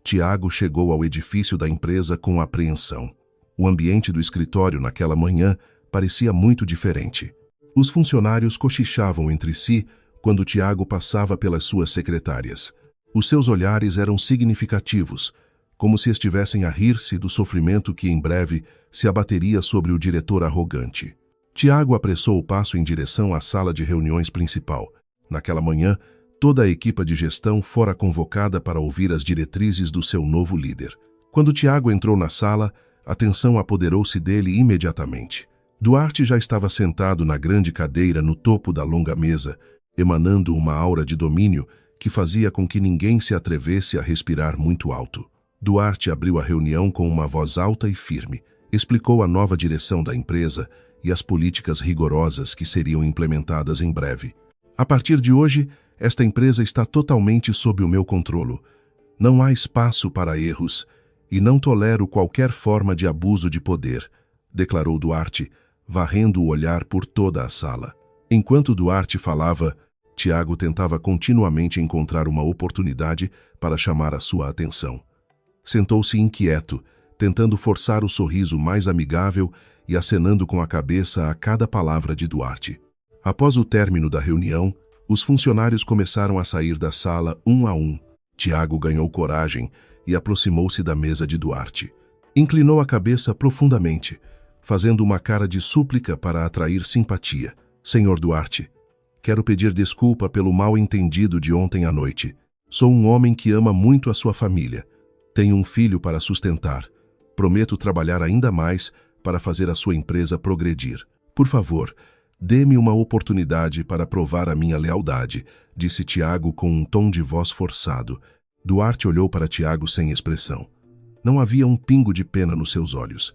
Tiago chegou ao edifício da empresa com apreensão. O ambiente do escritório naquela manhã parecia muito diferente. Os funcionários cochichavam entre si quando Tiago passava pelas suas secretárias. Os seus olhares eram significativos, como se estivessem a rir-se do sofrimento que em breve se abateria sobre o diretor arrogante. Tiago apressou o passo em direção à sala de reuniões principal. Naquela manhã, toda a equipa de gestão fora convocada para ouvir as diretrizes do seu novo líder. Quando Tiago entrou na sala, a tensão apoderou-se dele imediatamente. Duarte já estava sentado na grande cadeira no topo da longa mesa, emanando uma aura de domínio que fazia com que ninguém se atrevesse a respirar muito alto. Duarte abriu a reunião com uma voz alta e firme, explicou a nova direção da empresa e as políticas rigorosas que seriam implementadas em breve. A partir de hoje, esta empresa está totalmente sob o meu controle. Não há espaço para erros e não tolero qualquer forma de abuso de poder, declarou Duarte, varrendo o olhar por toda a sala. Enquanto Duarte falava, Tiago tentava continuamente encontrar uma oportunidade para chamar a sua atenção. Sentou-se inquieto, tentando forçar o sorriso mais amigável e acenando com a cabeça a cada palavra de Duarte. Após o término da reunião, os funcionários começaram a sair da sala um a um. Tiago ganhou coragem e aproximou-se da mesa de Duarte. Inclinou a cabeça profundamente, fazendo uma cara de súplica para atrair simpatia. Senhor Duarte, quero pedir desculpa pelo mal-entendido de ontem à noite. Sou um homem que ama muito a sua família. Tenho um filho para sustentar. Prometo trabalhar ainda mais para fazer a sua empresa progredir. Por favor, dê-me uma oportunidade para provar a minha lealdade, disse Tiago com um tom de voz forçado. Duarte olhou para Tiago sem expressão. Não havia um pingo de pena nos seus olhos.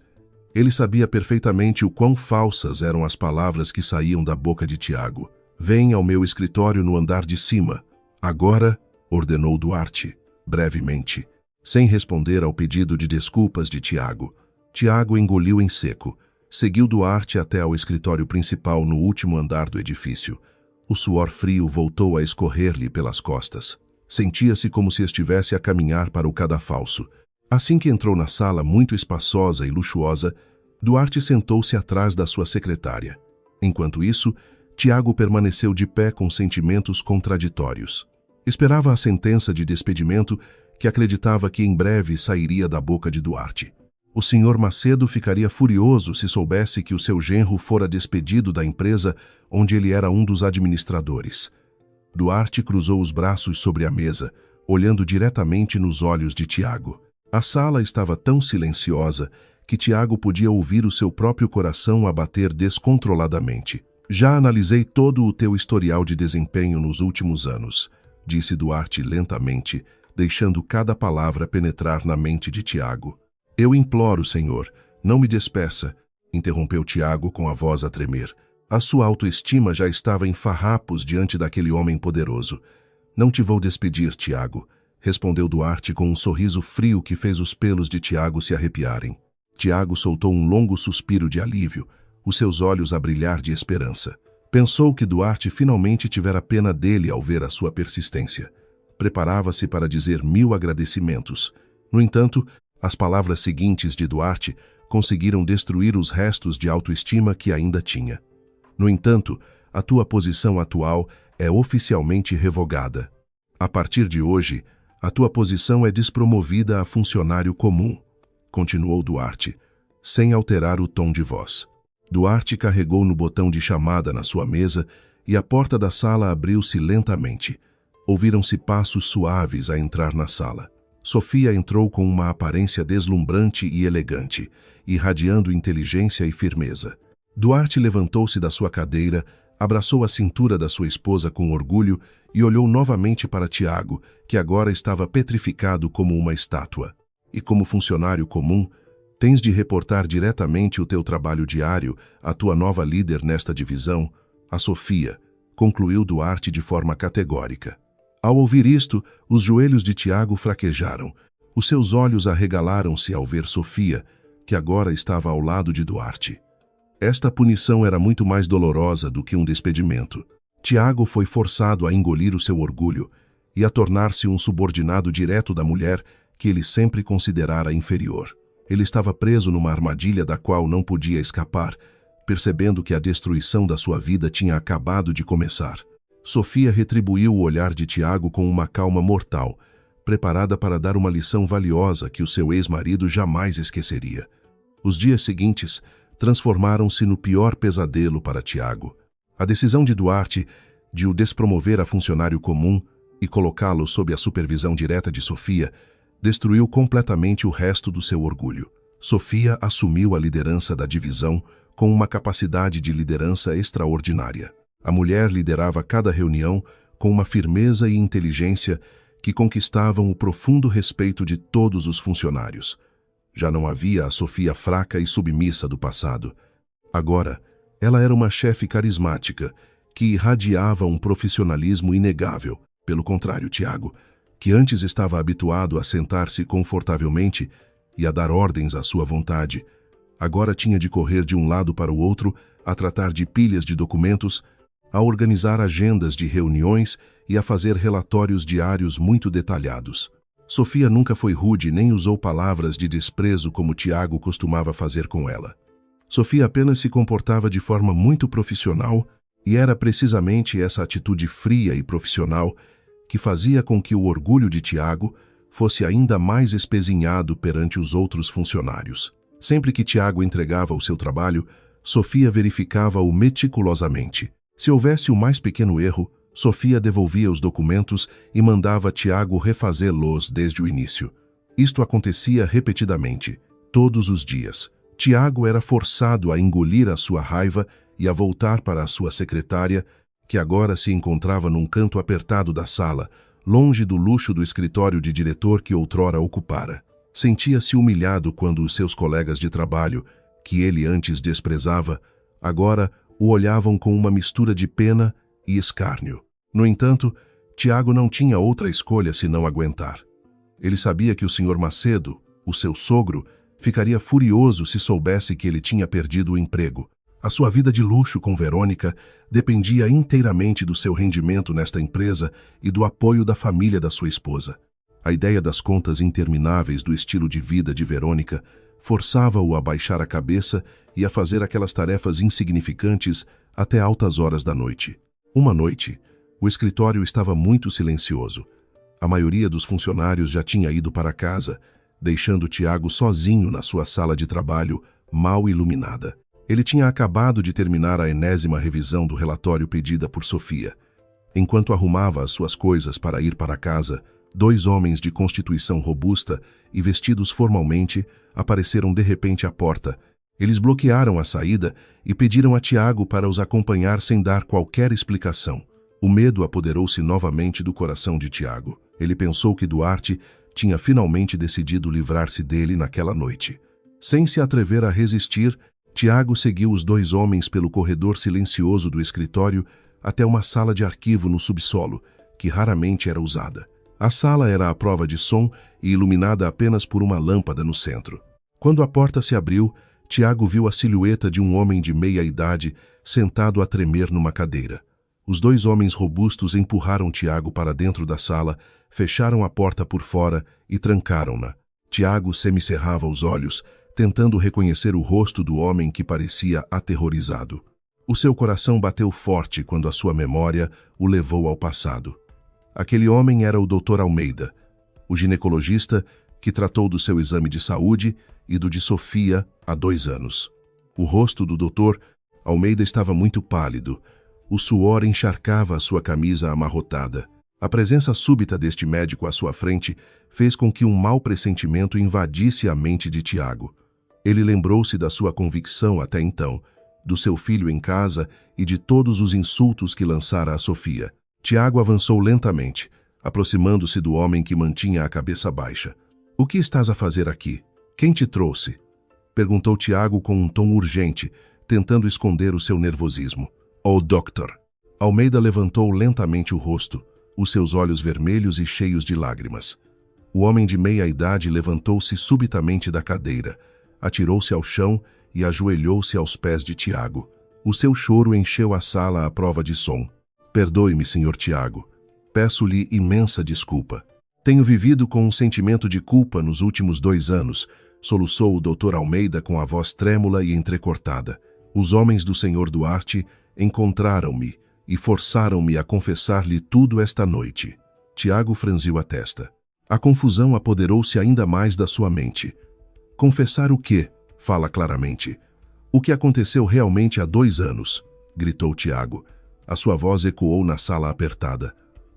Ele sabia perfeitamente o quão falsas eram as palavras que saíam da boca de Tiago. Vem ao meu escritório no andar de cima. Agora, ordenou Duarte, brevemente, sem responder ao pedido de desculpas de Tiago. Tiago engoliu em seco. Seguiu Duarte até ao escritório principal no último andar do edifício. O suor frio voltou a escorrer-lhe pelas costas. Sentia-se como se estivesse a caminhar para o cadafalso. Assim que entrou na sala muito espaçosa e luxuosa, Duarte sentou-se atrás da sua secretária. Enquanto isso, Tiago permaneceu de pé com sentimentos contraditórios. Esperava a sentença de despedimento que acreditava que em breve sairia da boca de Duarte. O Sr. Macedo ficaria furioso se soubesse que o seu genro fora despedido da empresa onde ele era um dos administradores. Duarte cruzou os braços sobre a mesa, olhando diretamente nos olhos de Tiago. A sala estava tão silenciosa que Tiago podia ouvir o seu próprio coração a bater descontroladamente. Já analisei todo o teu historial de desempenho nos últimos anos, disse Duarte lentamente, deixando cada palavra penetrar na mente de Tiago. Eu imploro, senhor, não me despeça, interrompeu Tiago com a voz a tremer. A sua autoestima já estava em farrapos diante daquele homem poderoso. Não te vou despedir, Tiago, respondeu Duarte com um sorriso frio que fez os pelos de Tiago se arrepiarem. Tiago soltou um longo suspiro de alívio, os seus olhos a brilhar de esperança. Pensou que Duarte finalmente tivera pena dele ao ver a sua persistência. Preparava-se para dizer 1000 agradecimentos. No entanto, as palavras seguintes de Duarte conseguiram destruir os restos de autoestima que ainda tinha. No entanto, a tua posição atual é oficialmente revogada. A partir de hoje, a tua posição é despromovida a funcionário comum, continuou Duarte, sem alterar o tom de voz. Duarte carregou no botão de chamada na sua mesa e a porta da sala abriu-se lentamente. Ouviram-se passos suaves a entrar na sala. Sofia entrou com uma aparência deslumbrante e elegante, irradiando inteligência e firmeza. Duarte levantou-se da sua cadeira, abraçou a cintura da sua esposa com orgulho e olhou novamente para Tiago, que agora estava petrificado como uma estátua. E como funcionário comum, tens de reportar diretamente o teu trabalho diário à tua nova líder nesta divisão, a Sofia, concluiu Duarte de forma categórica. Ao ouvir isto, os joelhos de Tiago fraquejaram. Os seus olhos arregalaram-se ao ver Sofia, que agora estava ao lado de Duarte. Esta punição era muito mais dolorosa do que um despedimento. Tiago foi forçado a engolir o seu orgulho e a tornar-se um subordinado direto da mulher que ele sempre considerara inferior. Ele estava preso numa armadilha da qual não podia escapar, percebendo que a destruição da sua vida tinha acabado de começar. Sofia retribuiu o olhar de Tiago com uma calma mortal, preparada para dar uma lição valiosa que o seu ex-marido jamais esqueceria. Os dias seguintes transformaram-se no pior pesadelo para Tiago. A decisão de Duarte de o despromover a funcionário comum e colocá-lo sob a supervisão direta de Sofia destruiu completamente o resto do seu orgulho. Sofia assumiu a liderança da divisão com uma capacidade de liderança extraordinária. A mulher liderava cada reunião com uma firmeza e inteligência que conquistavam o profundo respeito de todos os funcionários. Já não havia a Sofia fraca e submissa do passado. Agora, ela era uma chefe carismática que irradiava um profissionalismo inegável. Pelo contrário, Tiago, que antes estava habituado a sentar-se confortavelmente e a dar ordens à sua vontade, agora tinha de correr de um lado para o outro, a tratar de pilhas de documentos, a organizar agendas de reuniões e a fazer relatórios diários muito detalhados. Sofia nunca foi rude nem usou palavras de desprezo como Tiago costumava fazer com ela. Sofia apenas se comportava de forma muito profissional e era precisamente essa atitude fria e profissional que fazia com que o orgulho de Tiago fosse ainda mais espezinhado perante os outros funcionários. Sempre que Tiago entregava o seu trabalho, Sofia verificava-o meticulosamente. Se houvesse o mais pequeno erro, Sofia devolvia os documentos e mandava Tiago refazê-los desde o início. Isto acontecia repetidamente, todos os dias. Tiago era forçado a engolir a sua raiva e a voltar para a sua secretária, que agora se encontrava num canto apertado da sala, longe do luxo do escritório de diretor que outrora ocupara. Sentia-se humilhado quando os seus colegas de trabalho, que ele antes desprezava, agora o olhavam com uma mistura de pena e escárnio. No entanto, Tiago não tinha outra escolha senão aguentar. Ele sabia que o Sr. Macedo, o seu sogro, ficaria furioso se soubesse que ele tinha perdido o emprego. A sua vida de luxo com Verônica dependia inteiramente do seu rendimento nesta empresa e do apoio da família da sua esposa. A ideia das contas intermináveis do estilo de vida de Verônica forçava-o a baixar a cabeça e a fazer aquelas tarefas insignificantes até altas horas da noite. Uma noite, o escritório estava muito silencioso. A maioria dos funcionários já tinha ido para casa, deixando Tiago sozinho na sua sala de trabalho, mal iluminada. Ele tinha acabado de terminar a enésima revisão do relatório pedida por Sofia. Enquanto arrumava as suas coisas para ir para casa, 2 homens de constituição robusta e vestidos formalmente apareceram de repente à porta. Eles bloquearam a saída e pediram a Tiago para os acompanhar sem dar qualquer explicação. O medo apoderou-se novamente do coração de Tiago. Ele pensou que Duarte tinha finalmente decidido livrar-se dele naquela noite. Sem se atrever a resistir, Tiago seguiu os 2 homens pelo corredor silencioso do escritório até uma sala de arquivo no subsolo, que raramente era usada. A sala era à prova de som e iluminada apenas por uma lâmpada no centro. Quando a porta se abriu, Tiago viu a silhueta de um homem de meia-idade sentado a tremer numa cadeira. Os 2 homens robustos empurraram Tiago para dentro da sala, fecharam a porta por fora e trancaram-na. Tiago semicerrava os olhos, tentando reconhecer o rosto do homem que parecia aterrorizado. O seu coração bateu forte quando a sua memória o levou ao passado. Aquele homem era o Dr. Almeida, o ginecologista que tratou do seu exame de saúde e do de Sofia há 2 anos. O rosto do Dr. Almeida estava muito pálido, O suor encharcava a sua camisa amarrotada. A presença súbita deste médico à sua frente fez com que um mau pressentimento invadisse a mente de Tiago. Ele lembrou-se da sua convicção até então, do seu filho em casa e de todos os insultos que lançara a Sofia. Tiago avançou lentamente, aproximando-se do homem que mantinha a cabeça baixa. — O que estás a fazer aqui? Quem te trouxe? Perguntou Tiago com um tom urgente, tentando esconder o seu nervosismo. — Oh, Doctor! Almeida levantou lentamente o rosto, os seus olhos vermelhos e cheios de lágrimas. O homem de meia idade levantou-se subitamente da cadeira, atirou-se ao chão e ajoelhou-se aos pés de Tiago. O seu choro encheu a sala à prova de som. — Perdoe-me, Sr. Tiago. Peço-lhe imensa desculpa. Tenho vivido com um sentimento de culpa nos últimos 2 anos, soluçou o Dr. Almeida com a voz trêmula e entrecortada. Os homens do Sr. Duarte encontraram-me e forçaram-me a confessar-lhe tudo esta noite. Tiago franziu a testa. A confusão apoderou-se ainda mais da sua mente. Confessar o quê? Fala claramente. O que aconteceu realmente há 2 anos, gritou Tiago. A sua voz ecoou na sala apertada.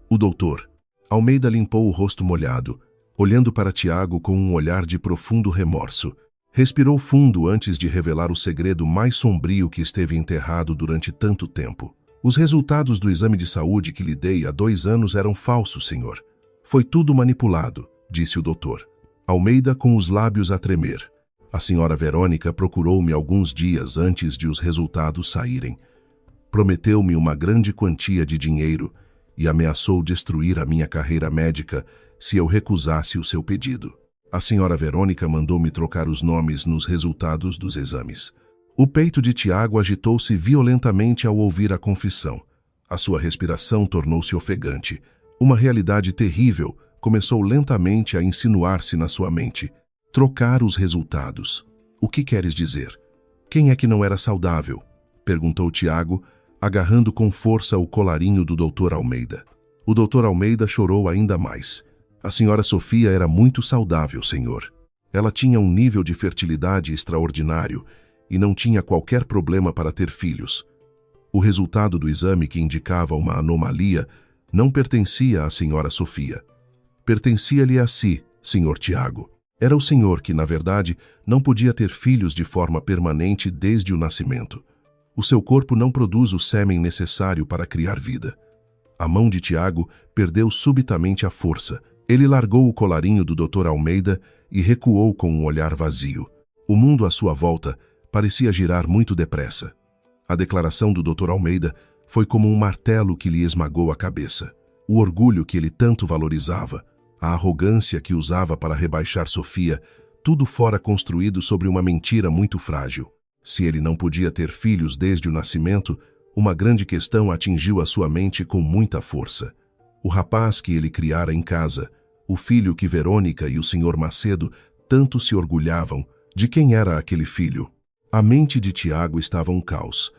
O doutor. Almeida limpou o rosto molhado, olhando para Tiago com um olhar de profundo remorso. Respirou fundo antes de revelar o segredo mais sombrio que esteve enterrado durante tanto tempo. Os resultados do exame de saúde que lhe dei há 2 anos eram falsos, senhor. Foi tudo manipulado, disse o doutor. Almeida com os lábios a tremer. A senhora Verônica procurou-me alguns dias antes de os resultados saírem. Prometeu-me uma grande quantia de dinheiro e ameaçou destruir a minha carreira médica se eu recusasse o seu pedido. A senhora Verônica mandou-me trocar os nomes nos resultados dos exames. O peito de Tiago agitou-se violentamente ao ouvir a confissão. A sua respiração tornou-se ofegante. Uma realidade terrível começou lentamente a insinuar-se na sua mente. Trocar os resultados. O que queres dizer? Quem é que não era saudável? Perguntou Tiago, agarrando com força o colarinho do Dr. Almeida. O Dr. Almeida chorou ainda mais. A senhora Sofia era muito saudável, senhor. Ela tinha um nível de fertilidade extraordinário e não tinha qualquer problema para ter filhos. O resultado do exame que indicava uma anomalia não pertencia à senhora Sofia. Pertencia-lhe a si, senhor Tiago. Era o senhor que, na verdade, não podia ter filhos de forma permanente desde o nascimento. O seu corpo não produz o sêmen necessário para criar vida. A mão de Tiago perdeu subitamente a força. Ele largou o colarinho do Dr. Almeida e recuou com um olhar vazio. O mundo à sua volta parecia girar muito depressa. A declaração do Dr. Almeida foi como um martelo que lhe esmagou a cabeça. O orgulho que ele tanto valorizava, a arrogância que usava para rebaixar Sofia, tudo fora construído sobre uma mentira muito frágil. Se ele não podia ter filhos desde o nascimento, uma grande questão atingiu a sua mente com muita força. O rapaz que ele criara em casa, o filho que Verônica e o Sr. Macedo tanto se orgulhavam, de quem era aquele filho? A mente de Tiago estava um caos.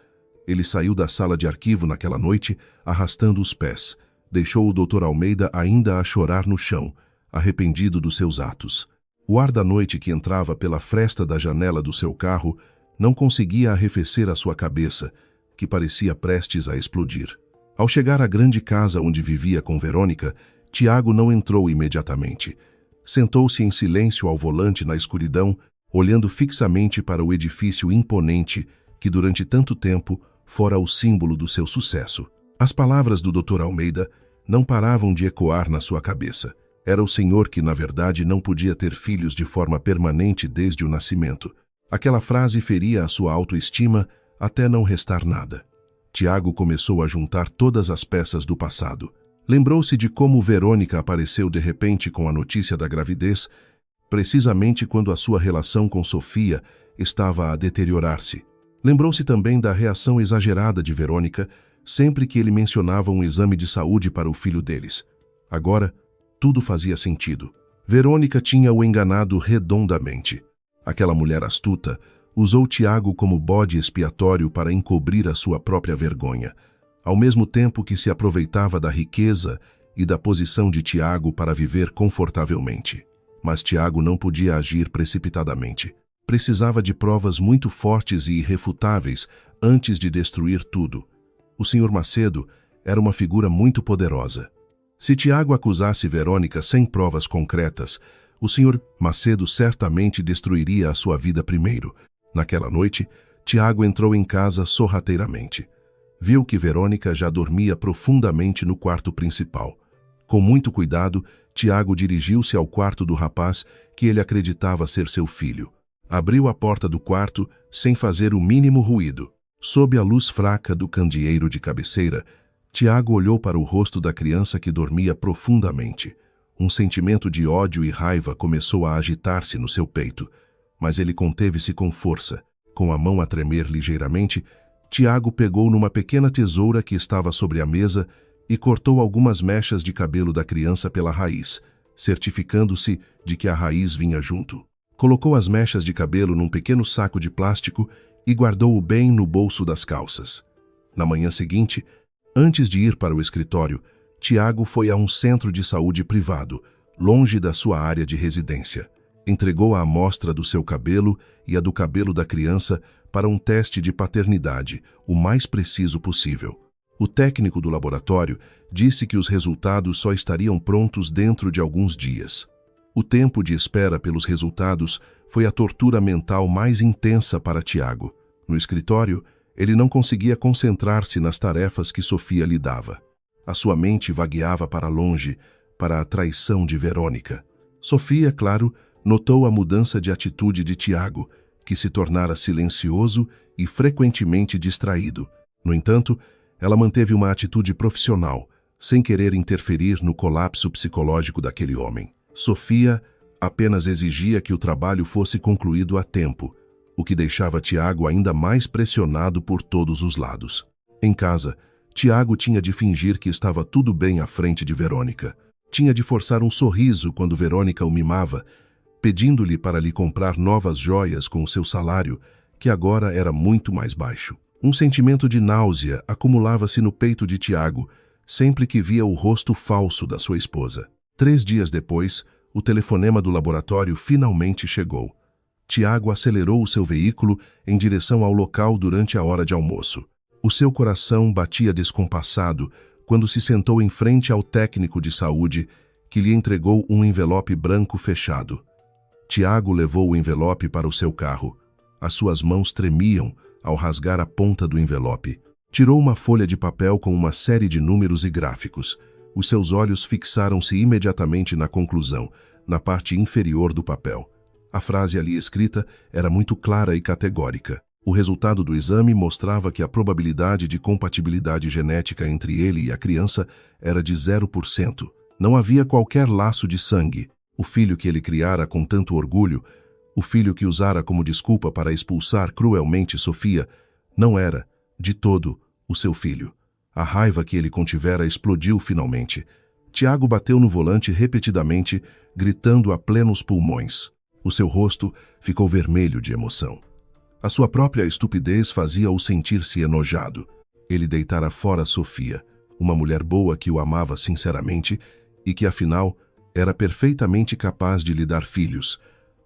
Ele saiu da sala de arquivo naquela noite, arrastando os pés. Deixou o Dr. Almeida ainda a chorar no chão, arrependido dos seus atos. O ar da noite que entrava pela fresta da janela do seu carro não conseguia arrefecer a sua cabeça, que parecia prestes a explodir. Ao chegar à grande casa onde vivia com Verônica, Tiago não entrou imediatamente. Sentou-se em silêncio ao volante na escuridão, olhando fixamente para o edifício imponente que durante tanto tempo fora o símbolo do seu sucesso. As palavras do Dr. Almeida não paravam de ecoar na sua cabeça. Era o senhor que, na verdade, não podia ter filhos de forma permanente desde o nascimento. Aquela frase feria a sua autoestima até não restar nada. Tiago começou a juntar todas as peças do passado. Lembrou-se de como Verônica apareceu de repente com a notícia da gravidez, precisamente quando a sua relação com Sofia estava a deteriorar-se. Lembrou-se também da reação exagerada de Verônica sempre que ele mencionava um exame de saúde para o filho deles. Agora, tudo fazia sentido. Verônica tinha o enganado redondamente. Aquela mulher astuta usou Tiago como bode expiatório para encobrir a sua própria vergonha, ao mesmo tempo que se aproveitava da riqueza e da posição de Tiago para viver confortavelmente. Mas Tiago não podia agir precipitadamente. Precisava de provas muito fortes e irrefutáveis antes de destruir tudo. O Sr. Macedo era uma figura muito poderosa. Se Tiago acusasse Verônica sem provas concretas, o Sr. Macedo certamente destruiria a sua vida primeiro. Naquela noite, Tiago entrou em casa sorrateiramente. Viu que Verônica já dormia profundamente no quarto principal. Com muito cuidado, Tiago dirigiu-se ao quarto do rapaz que ele acreditava ser seu filho. Abriu a porta do quarto sem fazer o mínimo ruído. Sob a luz fraca do candeeiro de cabeceira, Tiago olhou para o rosto da criança que dormia profundamente. Um sentimento de ódio e raiva começou a agitar-se no seu peito, mas ele conteve-se com força. Com a mão a tremer ligeiramente, Tiago pegou numa pequena tesoura que estava sobre a mesa e cortou algumas mechas de cabelo da criança pela raiz, certificando-se de que a raiz vinha junto. Colocou as mechas de cabelo num pequeno saco de plástico e guardou-o bem no bolso das calças. Na manhã seguinte, antes de ir para o escritório, Tiago foi a um centro de saúde privado, longe da sua área de residência. Entregou a amostra do seu cabelo e a do cabelo da criança para um teste de paternidade, o mais preciso possível. O técnico do laboratório disse que os resultados só estariam prontos dentro de alguns dias. O tempo de espera pelos resultados foi a tortura mental mais intensa para Tiago. No escritório, ele não conseguia concentrar-se nas tarefas que Sofia lhe dava. A sua mente vagueava para longe, para a traição de Verônica. Sofia, claro, notou a mudança de atitude de Tiago, que se tornara silencioso e frequentemente distraído. No entanto, ela manteve uma atitude profissional, sem querer interferir no colapso psicológico daquele homem. Sofia apenas exigia que o trabalho fosse concluído a tempo, o que deixava Tiago ainda mais pressionado por todos os lados. Em casa, Tiago tinha de fingir que estava tudo bem à frente de Verônica. Tinha de forçar um sorriso quando Verônica o mimava, pedindo-lhe para lhe comprar novas joias com o seu salário, que agora era muito mais baixo. Um sentimento de náusea acumulava-se no peito de Tiago, sempre que via o rosto falso da sua esposa. 3 dias depois, o telefonema do laboratório finalmente chegou. Tiago acelerou o seu veículo em direção ao local durante a hora de almoço. O seu coração batia descompassado quando se sentou em frente ao técnico de saúde, que lhe entregou um envelope branco fechado. Tiago levou o envelope para o seu carro. As suas mãos tremiam ao rasgar a ponta do envelope. Tirou uma folha de papel com uma série de números e gráficos. Os seus olhos fixaram-se imediatamente na conclusão, na parte inferior do papel. A frase ali escrita era muito clara e categórica. O resultado do exame mostrava que a probabilidade de compatibilidade genética entre ele e a criança era de 0%. Não havia qualquer laço de sangue. O filho que ele criara com tanto orgulho, o filho que usara como desculpa para expulsar cruelmente Sofia, não era, de todo, o seu filho. A raiva que ele contivera explodiu finalmente. Tiago bateu no volante repetidamente, gritando a plenos pulmões. O seu rosto ficou vermelho de emoção. A sua própria estupidez fazia-o sentir-se enojado. Ele deitara fora Sofia, uma mulher boa que o amava sinceramente e que, afinal, era perfeitamente capaz de lhe dar filhos,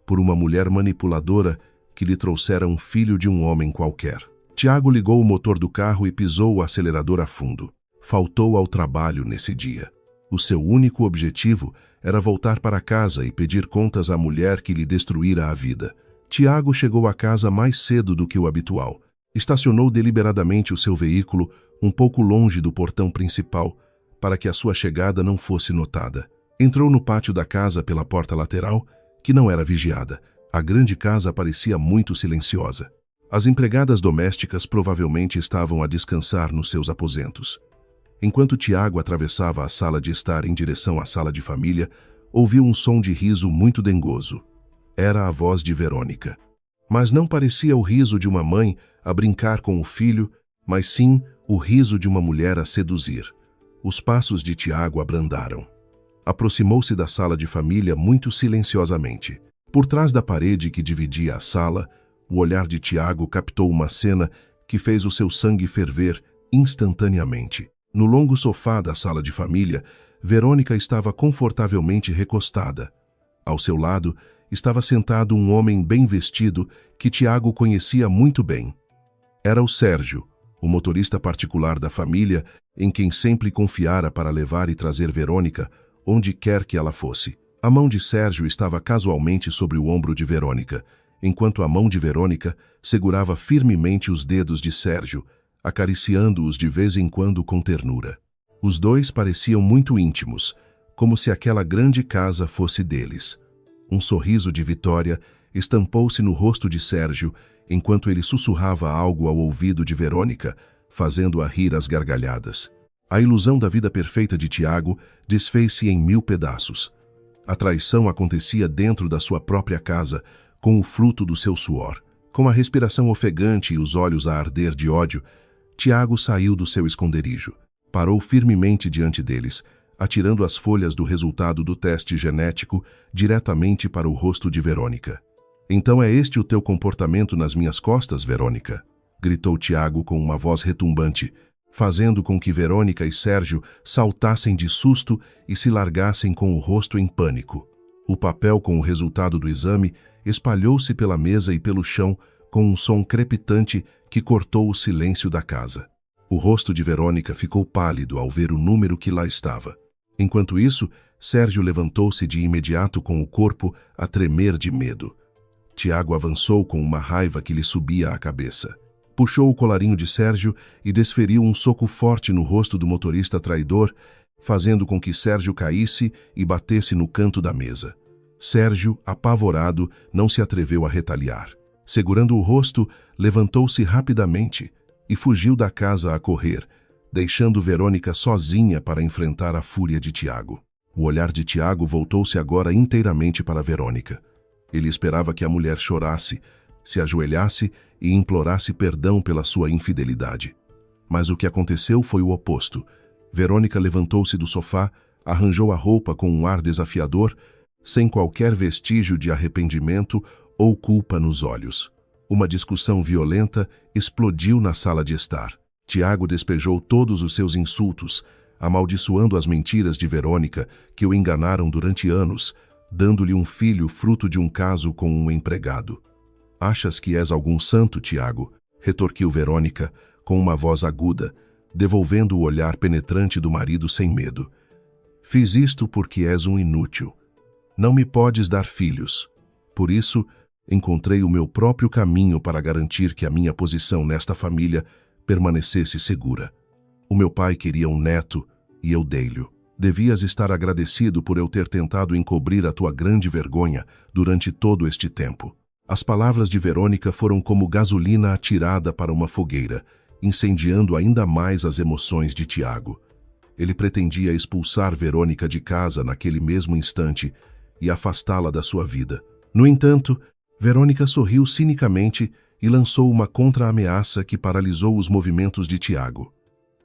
por uma mulher manipuladora que lhe trouxera um filho de um homem qualquer. Tiago ligou o motor do carro e pisou o acelerador a fundo. Faltou ao trabalho nesse dia. O seu único objetivo era voltar para casa e pedir contas à mulher que lhe destruíra a vida. Tiago chegou a casa mais cedo do que o habitual. Estacionou deliberadamente o seu veículo um pouco longe do portão principal, para que a sua chegada não fosse notada. Entrou no pátio da casa pela porta lateral, que não era vigiada. A grande casa parecia muito silenciosa. As empregadas domésticas provavelmente estavam a descansar nos seus aposentos. Enquanto Tiago atravessava a sala de estar em direção à sala de família, ouviu um som de riso muito dengoso. Era a voz de Verônica. Mas não parecia o riso de uma mãe a brincar com o filho, mas sim o riso de uma mulher a seduzir. Os passos de Tiago abrandaram. Aproximou-se da sala de família muito silenciosamente. Por trás da parede que dividia a sala, o olhar de Tiago captou uma cena que fez o seu sangue ferver instantaneamente. No longo sofá da sala de família, Verônica estava confortavelmente recostada. Ao seu lado, estava sentado um homem bem vestido que Tiago conhecia muito bem. Era o Sérgio, o motorista particular da família, em quem sempre confiara para levar e trazer Verônica, onde quer que ela fosse. A mão de Sérgio estava casualmente sobre o ombro de Verônica, enquanto a mão de Verônica segurava firmemente os dedos de Sérgio, acariciando-os de vez em quando com ternura. Os dois pareciam muito íntimos, como se aquela grande casa fosse deles. Um sorriso de vitória estampou-se no rosto de Sérgio, enquanto ele sussurrava algo ao ouvido de Verônica, fazendo-a rir às gargalhadas. A ilusão da vida perfeita de Tiago desfez-se em 1000 pedaços. A traição acontecia dentro da sua própria casa, com o fruto do seu suor. Com a respiração ofegante e os olhos a arder de ódio, Tiago saiu do seu esconderijo. Parou firmemente diante deles, atirando as folhas do resultado do teste genético diretamente para o rosto de Verônica. "Então é este o teu comportamento nas minhas costas, Verônica?" gritou Tiago com uma voz retumbante, fazendo com que Verônica e Sérgio saltassem de susto e se largassem com o rosto em pânico. O papel com o resultado do exame espalhou-se pela mesa e pelo chão com um som crepitante que cortou o silêncio da casa. O rosto de Verônica ficou pálido ao ver o número que lá estava. Enquanto isso, Sérgio levantou-se de imediato com o corpo a tremer de medo. Tiago avançou com uma raiva que lhe subia à cabeça. Puxou o colarinho de Sérgio e desferiu um soco forte no rosto do motorista traidor, fazendo com que Sérgio caísse e batesse no canto da mesa. Sérgio, apavorado, não se atreveu a retaliar. Segurando o rosto, levantou-se rapidamente e fugiu da casa a correr, deixando Verônica sozinha para enfrentar a fúria de Tiago. O olhar de Tiago voltou-se agora inteiramente para Verônica. Ele esperava que a mulher chorasse, se ajoelhasse e implorasse perdão pela sua infidelidade. Mas o que aconteceu foi o oposto. Verônica levantou-se do sofá, arranjou a roupa com um ar desafiador, sem qualquer vestígio de arrependimento ou culpa nos olhos. Uma discussão violenta explodiu na sala de estar. Tiago despejou todos os seus insultos, amaldiçoando as mentiras de Verônica, que o enganaram durante anos, dando-lhe um filho fruto de um caso com um empregado. "Achas que és algum santo, Tiago?" retorquiu Verônica, com uma voz aguda, devolvendo o olhar penetrante do marido sem medo. "Fiz isto porque és um inútil. Não me podes dar filhos. Por isso, encontrei o meu próprio caminho para garantir que a minha posição nesta família permanecesse segura. O meu pai queria um neto e eu dei-lhe. Devias estar agradecido por eu ter tentado encobrir a tua grande vergonha durante todo este tempo." As palavras de Verônica foram como gasolina atirada para uma fogueira, incendiando ainda mais as emoções de Tiago. Ele pretendia expulsar Verônica de casa naquele mesmo instante e afastá-la da sua vida. No entanto, Verônica sorriu cinicamente e lançou uma contra-ameaça que paralisou os movimentos de Tiago.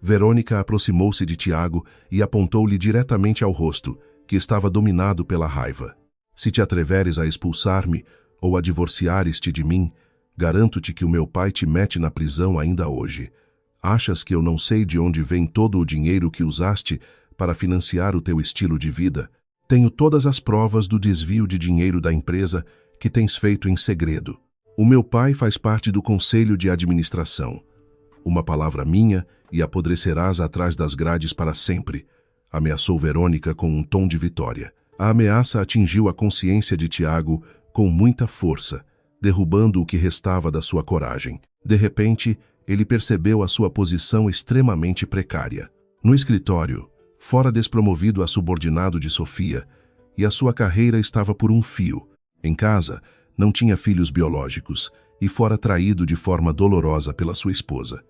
Verônica aproximou-se de Tiago e apontou-lhe diretamente ao rosto, que estava dominado pela raiva. "Se te atreveres a expulsar-me ou a divorciares-te de mim, garanto-te que o meu pai te mete na prisão ainda hoje. Achas que eu não sei de onde vem todo o dinheiro que usaste para financiar o teu estilo de vida? Tenho todas as provas do desvio de dinheiro da empresa que tens feito em segredo. O meu pai faz parte do conselho de administração. Uma palavra minha e apodrecerás atrás das grades para sempre", ameaçou Verônica com um tom de vitória. A ameaça atingiu a consciência de Tiago com muita força, derrubando o que restava da sua coragem. De repente, ele percebeu a sua posição extremamente precária. No escritório, fora despromovido a subordinado de Sofia, e a sua carreira estava por um fio. Em casa, não tinha filhos biológicos e fora traído de forma dolorosa pela sua esposa.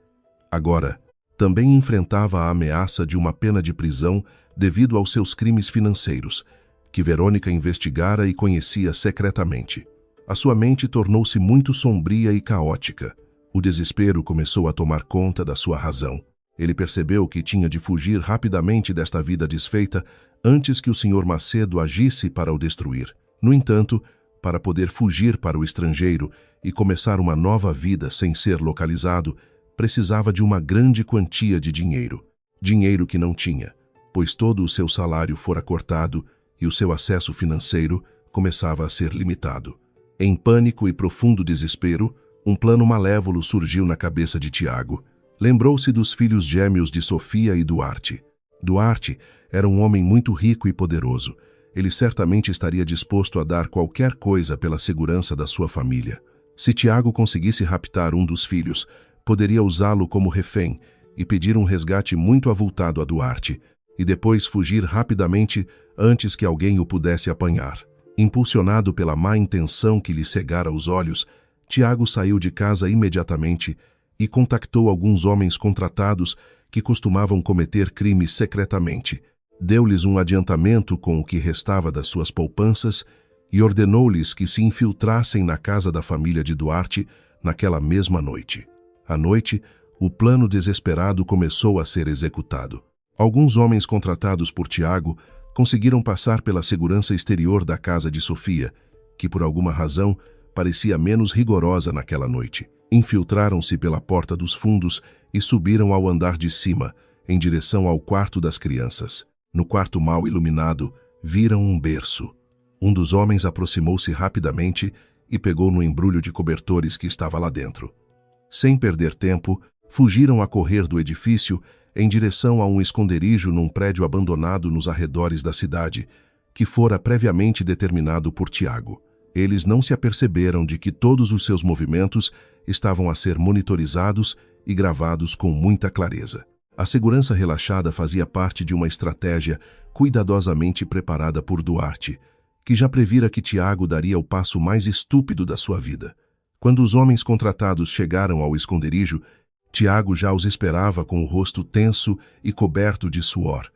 Agora, também enfrentava a ameaça de uma pena de prisão devido aos seus crimes financeiros, que Verônica investigara e conhecia secretamente. A sua mente tornou-se muito sombria e caótica. O desespero começou a tomar conta da sua razão. Ele percebeu que tinha de fugir rapidamente desta vida desfeita antes que o Sr. Macedo agisse para o destruir. No entanto, para poder fugir para o estrangeiro e começar uma nova vida sem ser localizado, precisava de uma grande quantia de dinheiro. Dinheiro que não tinha, pois todo o seu salário fora cortado e o seu acesso financeiro começava a ser limitado. Em pânico e profundo desespero, um plano malévolo surgiu na cabeça de Tiago, Lembrou-se dos filhos gêmeos de Sofia e Duarte. Duarte era um homem muito rico e poderoso. Ele certamente estaria disposto a dar qualquer coisa pela segurança da sua família. Se Tiago conseguisse raptar um dos filhos, poderia usá-lo como refém e pedir um resgate muito avultado a Duarte, e depois fugir rapidamente antes que alguém o pudesse apanhar. Impulsionado pela má intenção que lhe cegara os olhos, Tiago saiu de casa imediatamente e contactou alguns homens contratados que costumavam cometer crimes secretamente. Deu-lhes um adiantamento com o que restava das suas poupanças e ordenou-lhes que se infiltrassem na casa da família de Duarte naquela mesma noite. À noite, o plano desesperado começou a ser executado. Alguns homens contratados por Tiago conseguiram passar pela segurança exterior da casa de Sofia, que por alguma razão parecia menos rigorosa naquela noite. Infiltraram-se pela porta dos fundos e subiram ao andar de cima, em direção ao quarto das crianças. No quarto mal iluminado, viram um berço. Um dos homens aproximou-se rapidamente e pegou no embrulho de cobertores que estava lá dentro. Sem perder tempo, fugiram a correr do edifício em direção a um esconderijo num prédio abandonado nos arredores da cidade, que fora previamente determinado por Tiago. Eles não se aperceberam de que todos os seus movimentos estavam a ser monitorizados e gravados com muita clareza. A segurança relaxada fazia parte de uma estratégia cuidadosamente preparada por Duarte, que já previra que Tiago daria o passo mais estúpido da sua vida. Quando os homens contratados chegaram ao esconderijo, Tiago já os esperava com o rosto tenso e coberto de suor.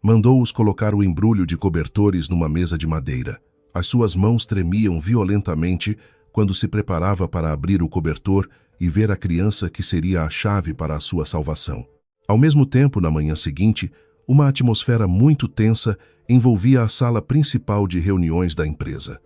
Mandou-os colocar o embrulho de cobertores numa mesa de madeira. As suas mãos tremiam violentamente quando se preparava para abrir o cobertor e ver a criança que seria a chave para a sua salvação. Ao mesmo tempo, na manhã seguinte, uma atmosfera muito tensa envolvia a sala principal de reuniões da empresa.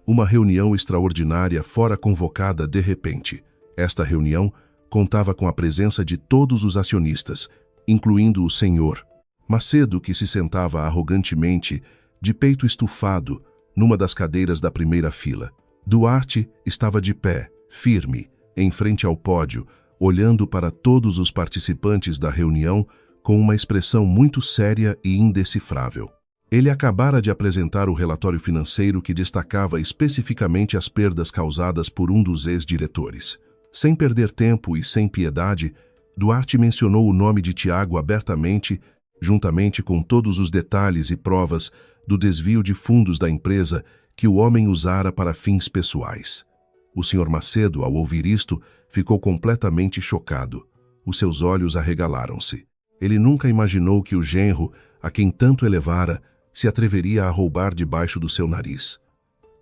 Uma reunião extraordinária fora convocada de repente. Esta reunião contava com a presença de todos os acionistas, incluindo o senhor Macedo, que se sentava arrogantemente, de peito estufado, numa das cadeiras da primeira fila. Duarte estava de pé, firme, em frente ao pódio, olhando para todos os participantes da reunião com uma expressão muito séria e indecifrável. Ele acabara de apresentar o relatório financeiro que destacava especificamente as perdas causadas por um dos ex-diretores. Sem perder tempo e sem piedade, Duarte mencionou o nome de Tiago abertamente, juntamente com todos os detalhes e provas do desvio de fundos da empresa que o homem usara para fins pessoais. O Sr. Macedo, ao ouvir isto, ficou completamente chocado. Os seus olhos arregalaram-se. Ele nunca imaginou que o genro, a quem tanto elevara, se atreveria a roubar debaixo do seu nariz.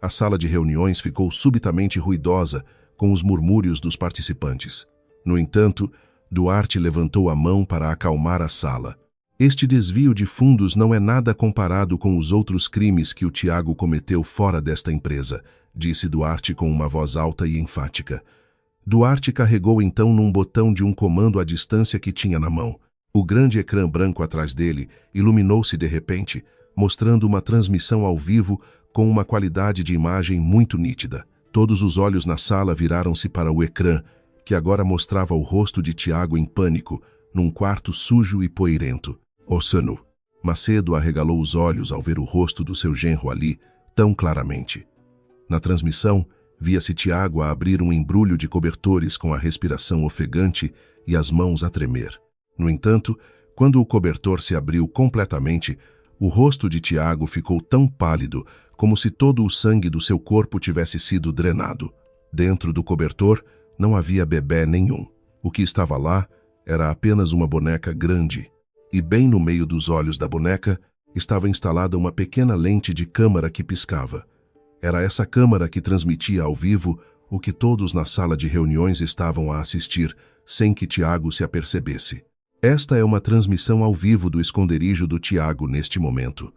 A sala de reuniões ficou subitamente ruidosa com os murmúrios dos participantes. No entanto, Duarte levantou a mão para acalmar a sala. Este desvio de fundos não é nada comparado com os outros crimes que o Tiago cometeu fora desta empresa, disse Duarte com uma voz alta e enfática. Duarte carregou então num botão de um comando à distância que tinha na mão. O grande ecrã branco atrás dele iluminou-se de repente, mostrando uma transmissão ao vivo com uma qualidade de imagem muito nítida. Todos os olhos na sala viraram-se para o ecrã, que agora mostrava o rosto de Tiago em pânico, num quarto sujo e poeirento. Ossanu. Macedo arregalou os olhos ao ver o rosto do seu genro ali, tão claramente. Na transmissão, via-se Tiago a abrir um embrulho de cobertores com a respiração ofegante e as mãos a tremer. No entanto, quando o cobertor se abriu completamente, o rosto de Tiago ficou tão pálido como se todo o sangue do seu corpo tivesse sido drenado. Dentro do cobertor não havia bebê nenhum. O que estava lá era apenas uma boneca grande, e bem no meio dos olhos da boneca estava instalada uma pequena lente de câmara que piscava. Era essa câmara que transmitia ao vivo o que todos na sala de reuniões estavam a assistir, sem que Tiago se apercebesse. Esta é uma transmissão ao vivo do esconderijo do Tiago neste momento.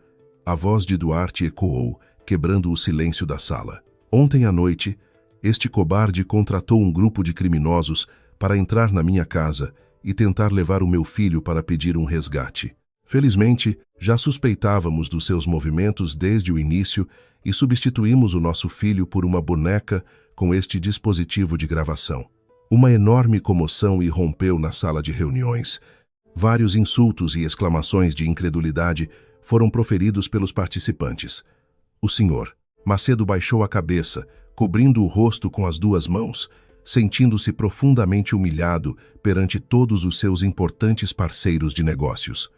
A voz de Duarte ecoou, quebrando o silêncio da sala. Ontem à noite, este cobarde contratou um grupo de criminosos para entrar na minha casa e tentar levar o meu filho para pedir um resgate. Felizmente, já suspeitávamos dos seus movimentos desde o início e substituímos o nosso filho por uma boneca com este dispositivo de gravação. Uma enorme comoção irrompeu na sala de reuniões. Vários insultos e exclamações de incredulidade foram proferidos pelos participantes. O senhor Macedo baixou a cabeça, cobrindo o rosto com as duas mãos, sentindo-se profundamente humilhado perante todos os seus importantes parceiros de negócios.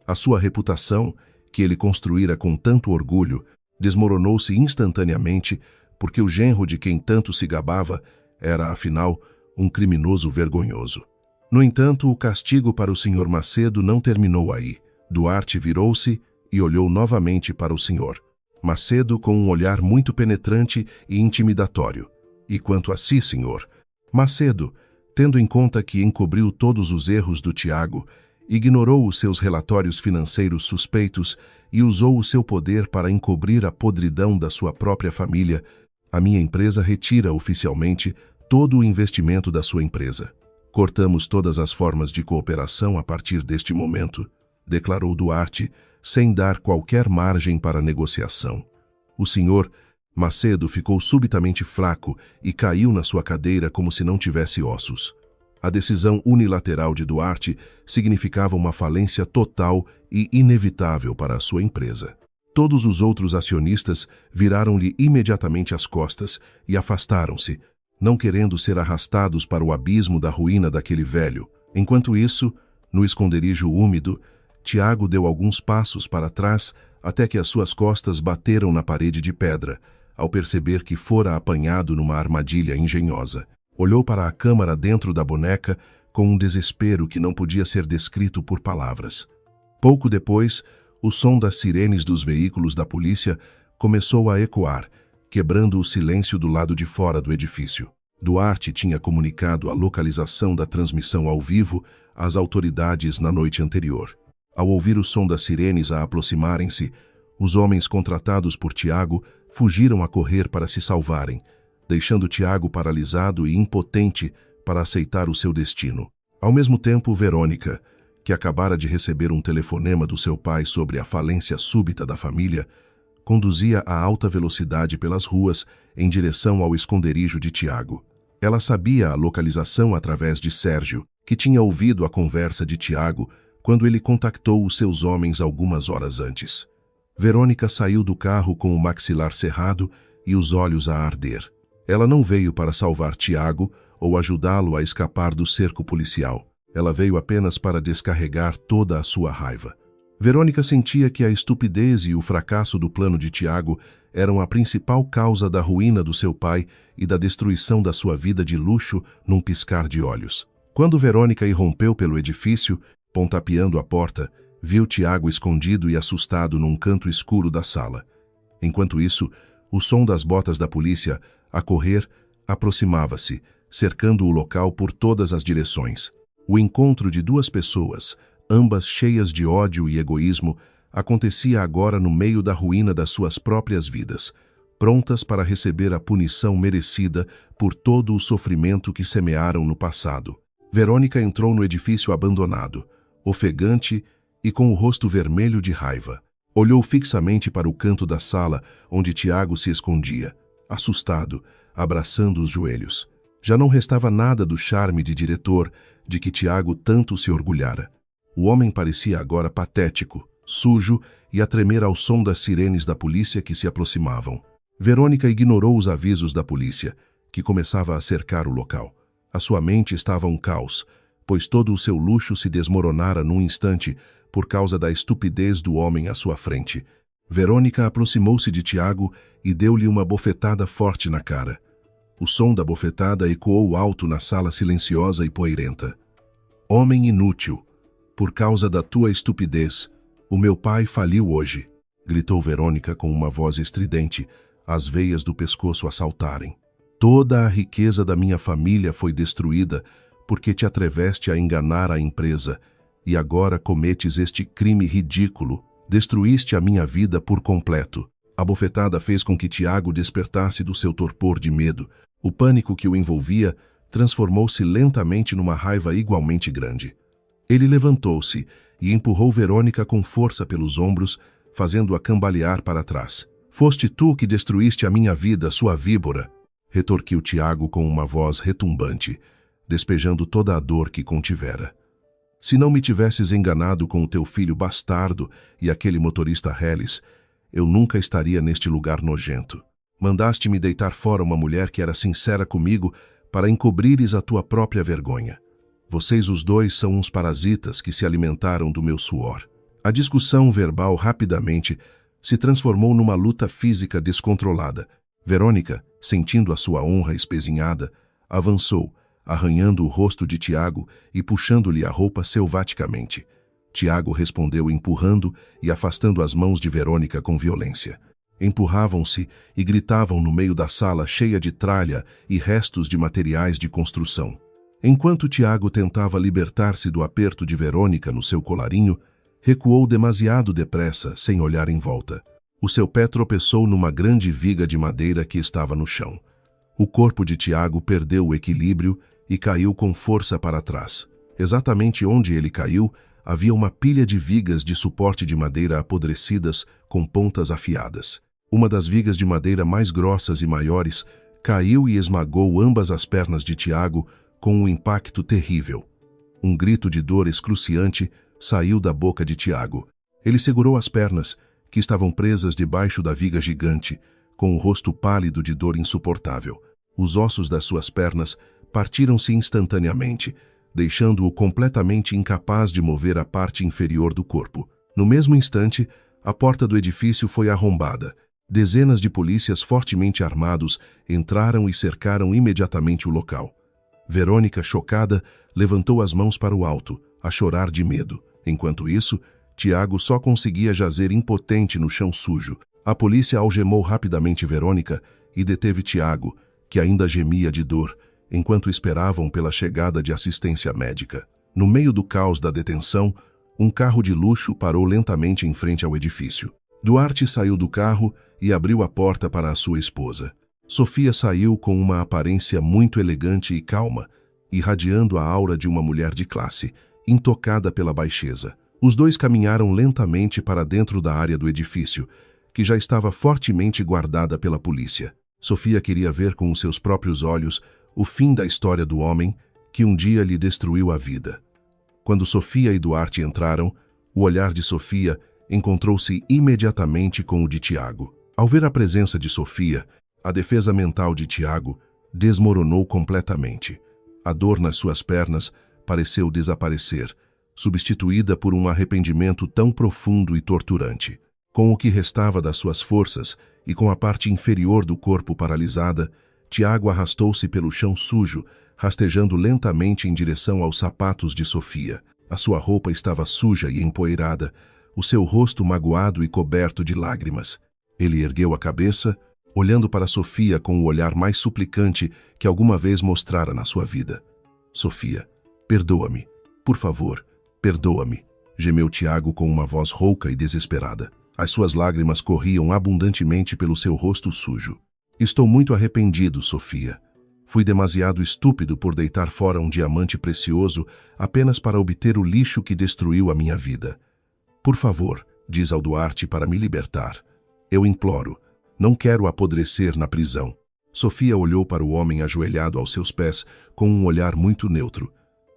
A sua reputação, que ele construíra com tanto orgulho, desmoronou-se instantaneamente porque o genro de quem tanto se gabava era, afinal, um criminoso vergonhoso. No entanto, o castigo para o Sr. Macedo não terminou aí. Duarte virou-se e olhou novamente para o senhor Macedo com um olhar muito penetrante e intimidatório. E quanto a si, senhor Macedo, tendo em conta que encobriu todos os erros do Tiago, ignorou os seus relatórios financeiros suspeitos e usou o seu poder para encobrir a podridão da sua própria família, a minha empresa retira oficialmente todo o investimento da sua empresa. Cortamos todas as formas de cooperação a partir deste momento, declarou Duarte, sem dar qualquer margem para negociação. O senhor Macedo ficou subitamente fraco e caiu na sua cadeira como se não tivesse ossos. A decisão unilateral de Duarte significava uma falência total e inevitável para a sua empresa. Todos os outros acionistas viraram-lhe imediatamente as costas e afastaram-se, não querendo ser arrastados para o abismo da ruína daquele velho. Enquanto isso, no esconderijo úmido, Tiago deu alguns passos para trás até que as suas costas bateram na parede de pedra, ao perceber que fora apanhado numa armadilha engenhosa. Olhou para a câmara dentro da boneca com um desespero que não podia ser descrito por palavras. Pouco depois, o som das sirenes dos veículos da polícia começou a ecoar, quebrando o silêncio do lado de fora do edifício. Duarte tinha comunicado a localização da transmissão ao vivo às autoridades na noite anterior. Ao ouvir o som das sirenes a aproximarem-se, os homens contratados por Tiago fugiram a correr para se salvarem, deixando Tiago paralisado e impotente para aceitar o seu destino. Ao mesmo tempo, Verônica, que acabara de receber um telefonema do seu pai sobre a falência súbita da família, conduzia a alta velocidade pelas ruas em direção ao esconderijo de Tiago. Ela sabia a localização através de Sérgio, que tinha ouvido a conversa de Tiago quando ele contactou os seus homens algumas horas antes. Verônica saiu do carro com o maxilar cerrado e os olhos a arder. Ela não veio para salvar Tiago ou ajudá-lo a escapar do cerco policial. Ela veio apenas para descarregar toda a sua raiva. Verônica sentia que a estupidez e o fracasso do plano de Tiago eram a principal causa da ruína do seu pai e da destruição da sua vida de luxo num piscar de olhos. Quando Verônica irrompeu pelo edifício, pontapeando a porta, viu Tiago escondido e assustado num canto escuro da sala. Enquanto isso, o som das botas da polícia, a correr, aproximava-se, cercando o local por todas as direções. O encontro de duas pessoas, ambas cheias de ódio e egoísmo, acontecia agora no meio da ruína das suas próprias vidas, prontas para receber a punição merecida por todo o sofrimento que semearam no passado. Verônica entrou no edifício abandonado, ofegante e com o rosto vermelho de raiva. Olhou fixamente para o canto da sala onde Tiago se escondia, assustado, abraçando os joelhos. Já não restava nada do charme de diretor de que Tiago tanto se orgulhara. O homem parecia agora patético, sujo e a tremer ao som das sirenes da polícia que se aproximavam. Verônica ignorou os avisos da polícia, que começava a cercar o local. A sua mente estava um caos, pois todo o seu luxo se desmoronara num instante por causa da estupidez do homem à sua frente. Verônica aproximou-se de Tiago e deu-lhe uma bofetada forte na cara. O som da bofetada ecoou alto na sala silenciosa e poeirenta. Homem inútil, por causa da tua estupidez, o meu pai faliu hoje, gritou Verônica com uma voz estridente, as veias do pescoço a saltarem. Toda a riqueza da minha família foi destruída porque te atreveste a enganar a empresa e agora cometes este crime ridículo. Destruíste a minha vida por completo. A bofetada fez com que Tiago despertasse do seu torpor de medo. O pânico que o envolvia transformou-se lentamente numa raiva igualmente grande. Ele levantou-se e empurrou Verônica com força pelos ombros, fazendo-a cambalear para trás. Foste tu que destruíste a minha vida, sua víbora, retorquiu Tiago com uma voz retumbante. despejando toda a dor que contivera. Se não me tivesses enganado com o teu filho bastardo e aquele motorista Hellis, eu nunca estaria neste lugar nojento. Mandaste-me deitar fora uma mulher que era sincera comigo para encobrires a tua própria vergonha. Vocês os dois são uns parasitas que se alimentaram do meu suor. A discussão verbal rapidamente se transformou numa luta física descontrolada. Verônica, sentindo a sua honra espezinhada, avançou, arranhando o rosto de Tiago e puxando-lhe a roupa selvaticamente. Tiago respondeu empurrando e afastando as mãos de Verônica com violência. Empurravam-se e gritavam no meio da sala cheia de tralha e restos de materiais de construção. Enquanto Tiago tentava libertar-se do aperto de Verônica no seu colarinho, recuou demasiado depressa, sem olhar em volta. O seu pé tropeçou numa grande viga de madeira que estava no chão. O corpo de Tiago perdeu o equilíbrio e caiu com força para trás. Exatamente onde ele caiu, havia uma pilha de vigas de suporte de madeira apodrecidas com pontas afiadas. Uma das vigas de madeira mais grossas e maiores caiu e esmagou ambas as pernas de Tiago com um impacto terrível. Um grito de dor excruciante saiu da boca de Tiago. Ele segurou as pernas, que estavam presas debaixo da viga gigante, com o rosto pálido de dor insuportável. Os ossos das suas pernas partiram-se instantaneamente, deixando-o completamente incapaz de mover a parte inferior do corpo. No mesmo instante, a porta do edifício foi arrombada. Dezenas de polícias fortemente armados entraram e cercaram imediatamente o local. Verônica, chocada, levantou as mãos para o alto, a chorar de medo. Enquanto isso, Tiago só conseguia jazer impotente no chão sujo. A polícia algemou rapidamente Verônica e deteve Tiago, que ainda gemia de dor, enquanto esperavam pela chegada de assistência médica. No meio do caos da detenção, um carro de luxo parou lentamente em frente ao edifício. Duarte saiu do carro e abriu a porta para a sua esposa. Sofia saiu com uma aparência muito elegante e calma, irradiando a aura de uma mulher de classe, intocada pela baixeza. Os dois caminharam lentamente para dentro da área do edifício, que já estava fortemente guardada pela polícia. Sofia queria ver com os seus próprios olhos o fim da história do homem que um dia lhe destruiu a vida. Quando Sofia e Duarte entraram, o olhar de Sofia encontrou-se imediatamente com o de Tiago. Ao ver a presença de Sofia, a defesa mental de Tiago desmoronou completamente. A dor nas suas pernas pareceu desaparecer, substituída por um arrependimento tão profundo e torturante. Com o que restava das suas forças e com a parte inferior do corpo paralisada, Tiago arrastou-se pelo chão sujo, rastejando lentamente em direção aos sapatos de Sofia. A sua roupa estava suja e empoeirada, o seu rosto magoado e coberto de lágrimas. Ele ergueu a cabeça, olhando para Sofia com o olhar mais suplicante que alguma vez mostrara na sua vida. Sofia, perdoa-me. Por favor, perdoa-me, gemeu Tiago com uma voz rouca e desesperada. As suas lágrimas corriam abundantemente pelo seu rosto sujo. Estou muito arrependido, Sofia. Fui demasiado estúpido por deitar fora um diamante precioso apenas para obter o lixo que destruiu a minha vida. Por favor, diz ao Duarte para me libertar. Eu imploro. Não quero apodrecer na prisão. Sofia olhou para o homem ajoelhado aos seus pés com um olhar muito neutro.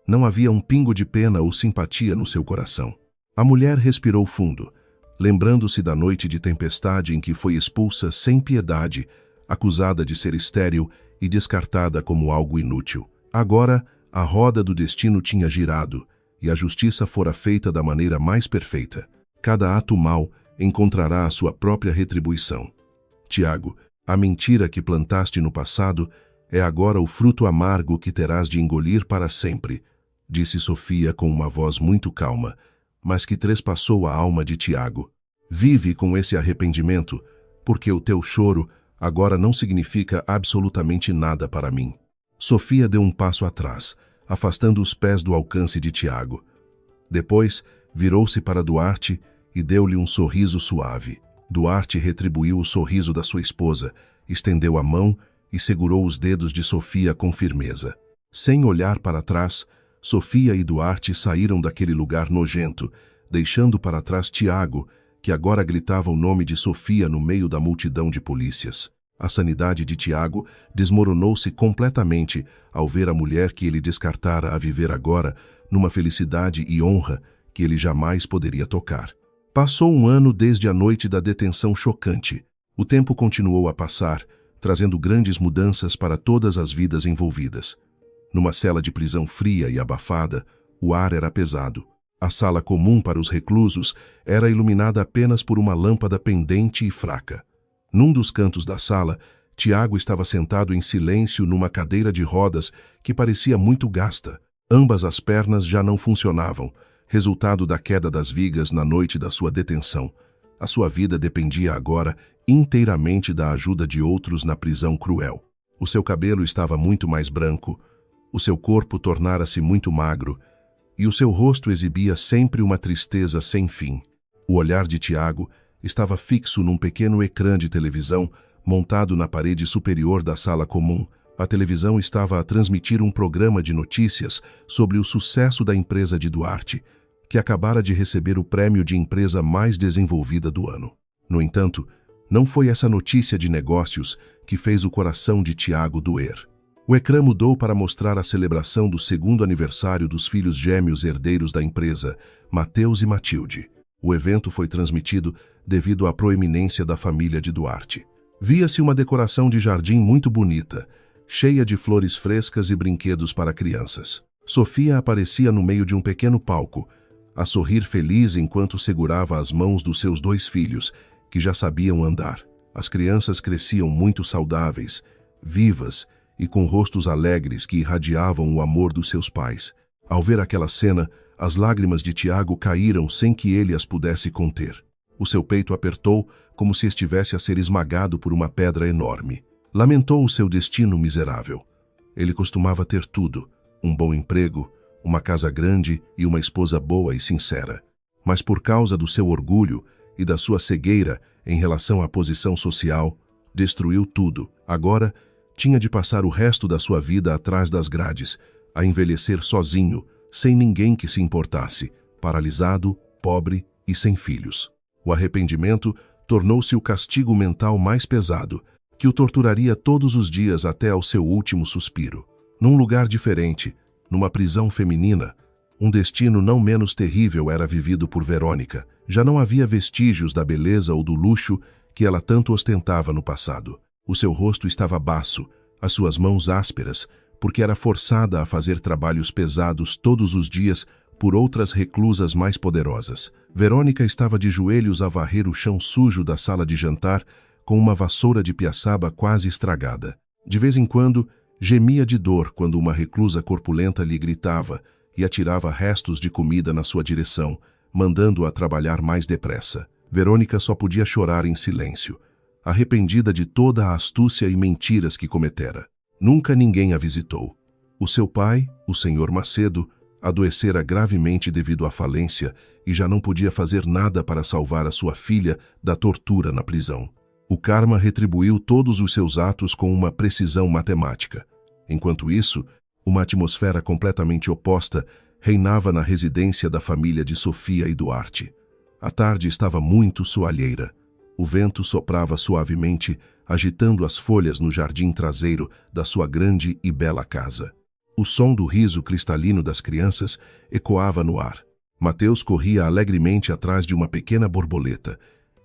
Não havia um pingo de pena ou simpatia no seu coração. A mulher respirou fundo, lembrando-se da noite de tempestade em que foi expulsa sem piedade, acusada de ser estéril e descartada como algo inútil. Agora, a roda do destino tinha girado e a justiça fora feita da maneira mais perfeita. Cada ato mau encontrará a sua própria retribuição. Tiago, a mentira que plantaste no passado é agora o fruto amargo que terás de engolir para sempre, disse Sofia com uma voz muito calma, mas que trespassou a alma de Tiago. Vive com esse arrependimento, porque o teu choro agora não significa absolutamente nada para mim. Sofia deu um passo atrás, afastando os pés do alcance de Tiago. Depois, virou-se para Duarte e deu-lhe um sorriso suave. Duarte retribuiu o sorriso da sua esposa, estendeu a mão e segurou os dedos de Sofia com firmeza. Sem olhar para trás, Sofia e Duarte saíram daquele lugar nojento, deixando para trás Tiago, que agora gritava o nome de Sofia no meio da multidão de polícias. A sanidade de Tiago desmoronou-se completamente ao ver a mulher que ele descartara a viver agora numa felicidade e honra que ele jamais poderia tocar. Passou um ano desde a noite da detenção chocante. O tempo continuou a passar, trazendo grandes mudanças para todas as vidas envolvidas. Numa cela de prisão fria e abafada, o ar era pesado. A sala comum para os reclusos era iluminada apenas por uma lâmpada pendente e fraca. Num dos cantos da sala, Tiago estava sentado em silêncio numa cadeira de rodas que parecia muito gasta. Ambas as pernas já não funcionavam, resultado da queda das vigas na noite da sua detenção. A sua vida dependia agora inteiramente da ajuda de outros na prisão cruel. O seu cabelo estava muito mais branco, o seu corpo tornara-se muito magro, e o seu rosto exibia sempre uma tristeza sem fim. O olhar de Tiago estava fixo num pequeno ecrã de televisão montado na parede superior da sala comum. A televisão estava a transmitir um programa de notícias sobre o sucesso da empresa de Duarte, que acabara de receber o prêmio de empresa mais desenvolvida do ano. No entanto, não foi essa notícia de negócios que fez o coração de Tiago doer. O ecrã mudou para mostrar a celebração do 2º aniversário dos filhos gêmeos herdeiros da empresa, Mateus e Matilde. O evento foi transmitido devido à proeminência da família de Duarte. Via-se uma decoração de jardim muito bonita, cheia de flores frescas e brinquedos para crianças. Sofia aparecia no meio de um pequeno palco, a sorrir feliz enquanto segurava as mãos dos seus 2 filhos, que já sabiam andar. As crianças cresciam muito saudáveis, vivas e com rostos alegres que irradiavam o amor dos seus pais. Ao ver aquela cena, as lágrimas de Tiago caíram sem que ele as pudesse conter. O seu peito apertou como se estivesse a ser esmagado por uma pedra enorme. Lamentou o seu destino miserável. Ele costumava ter tudo: um bom emprego, uma casa grande e uma esposa boa e sincera. Mas por causa do seu orgulho e da sua cegueira em relação à posição social, destruiu tudo. Agora, tinha de passar o resto da sua vida atrás das grades, a envelhecer sozinho, sem ninguém que se importasse, paralisado, pobre e sem filhos. O arrependimento tornou-se o castigo mental mais pesado, que o torturaria todos os dias até ao seu último suspiro. Num lugar diferente, numa prisão feminina, um destino não menos terrível era vivido por Verônica. Já não havia vestígios da beleza ou do luxo que ela tanto ostentava no passado. O seu rosto estava baço, as suas mãos ásperas, porque era forçada a fazer trabalhos pesados todos os dias por outras reclusas mais poderosas. Verônica estava de joelhos a varrer o chão sujo da sala de jantar com uma vassoura de piaçaba quase estragada. De vez em quando, gemia de dor quando uma reclusa corpulenta lhe gritava e atirava restos de comida na sua direção, mandando-a trabalhar mais depressa. Verônica só podia chorar em silêncio, arrependida de toda a astúcia e mentiras que cometera. Nunca ninguém a visitou. O seu pai, o Sr. Macedo, adoecera gravemente devido à falência e já não podia fazer nada para salvar a sua filha da tortura na prisão. O karma retribuiu todos os seus atos com uma precisão matemática. Enquanto isso, uma atmosfera completamente oposta reinava na residência da família de Sofia e Duarte. A tarde estava muito soalheira. O vento soprava suavemente, agitando as folhas no jardim traseiro da sua grande e bela casa. O som do riso cristalino das crianças ecoava no ar. Mateus corria alegremente atrás de uma pequena borboleta,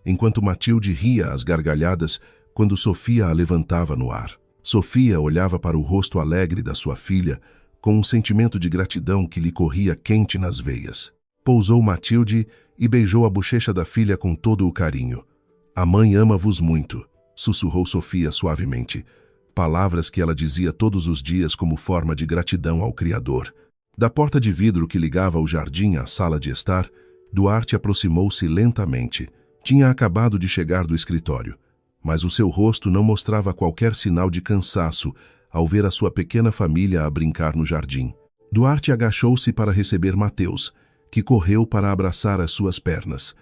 enquanto Matilde ria às gargalhadas quando Sofia a levantava no ar. Sofia olhava para o rosto alegre da sua filha com um sentimento de gratidão que lhe corria quente nas veias. Pousou Matilde e beijou a bochecha da filha com todo o carinho. "A mãe ama-vos muito", sussurrou Sofia suavemente, palavras que ela dizia todos os dias como forma de gratidão ao Criador. Da porta de vidro que ligava o jardim à sala de estar, Duarte aproximou-se lentamente. Tinha acabado de chegar do escritório, mas o seu rosto não mostrava qualquer sinal de cansaço ao ver a sua pequena família a brincar no jardim. Duarte agachou-se para receber Mateus, que correu para abraçar as suas pernas.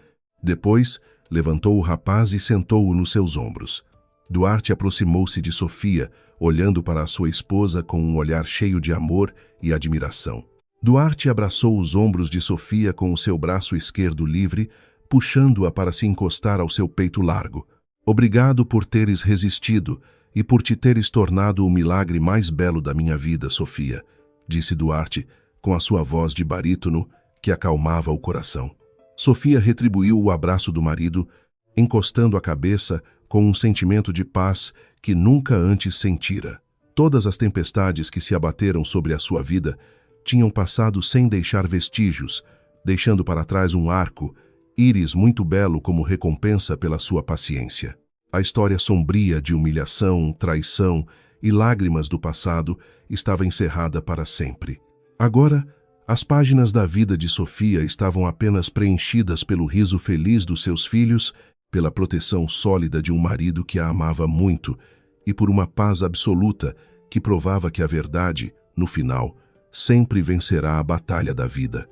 Depois, levantou o rapaz e sentou-o nos seus ombros. Duarte aproximou-se de Sofia, olhando para a sua esposa com um olhar cheio de amor e admiração. Duarte abraçou os ombros de Sofia com o seu braço esquerdo livre, puxando-a para se encostar ao seu peito largo. Obrigado por teres resistido e por te teres tornado o milagre mais belo da minha vida, Sofia, disse Duarte, com a sua voz de barítono que acalmava o coração. Sofia retribuiu o abraço do marido, encostando a cabeça com um sentimento de paz que nunca antes sentira. Todas as tempestades que se abateram sobre a sua vida tinham passado sem deixar vestígios, deixando para trás um arco, íris muito belo como recompensa pela sua paciência. A história sombria de humilhação, traição e lágrimas do passado estava encerrada para sempre. Agora, as páginas da vida de Sofia estavam apenas preenchidas pelo riso feliz dos seus filhos, pela proteção sólida de um marido que a amava muito e por uma paz absoluta que provava que a verdade, no final, sempre vencerá a batalha da vida.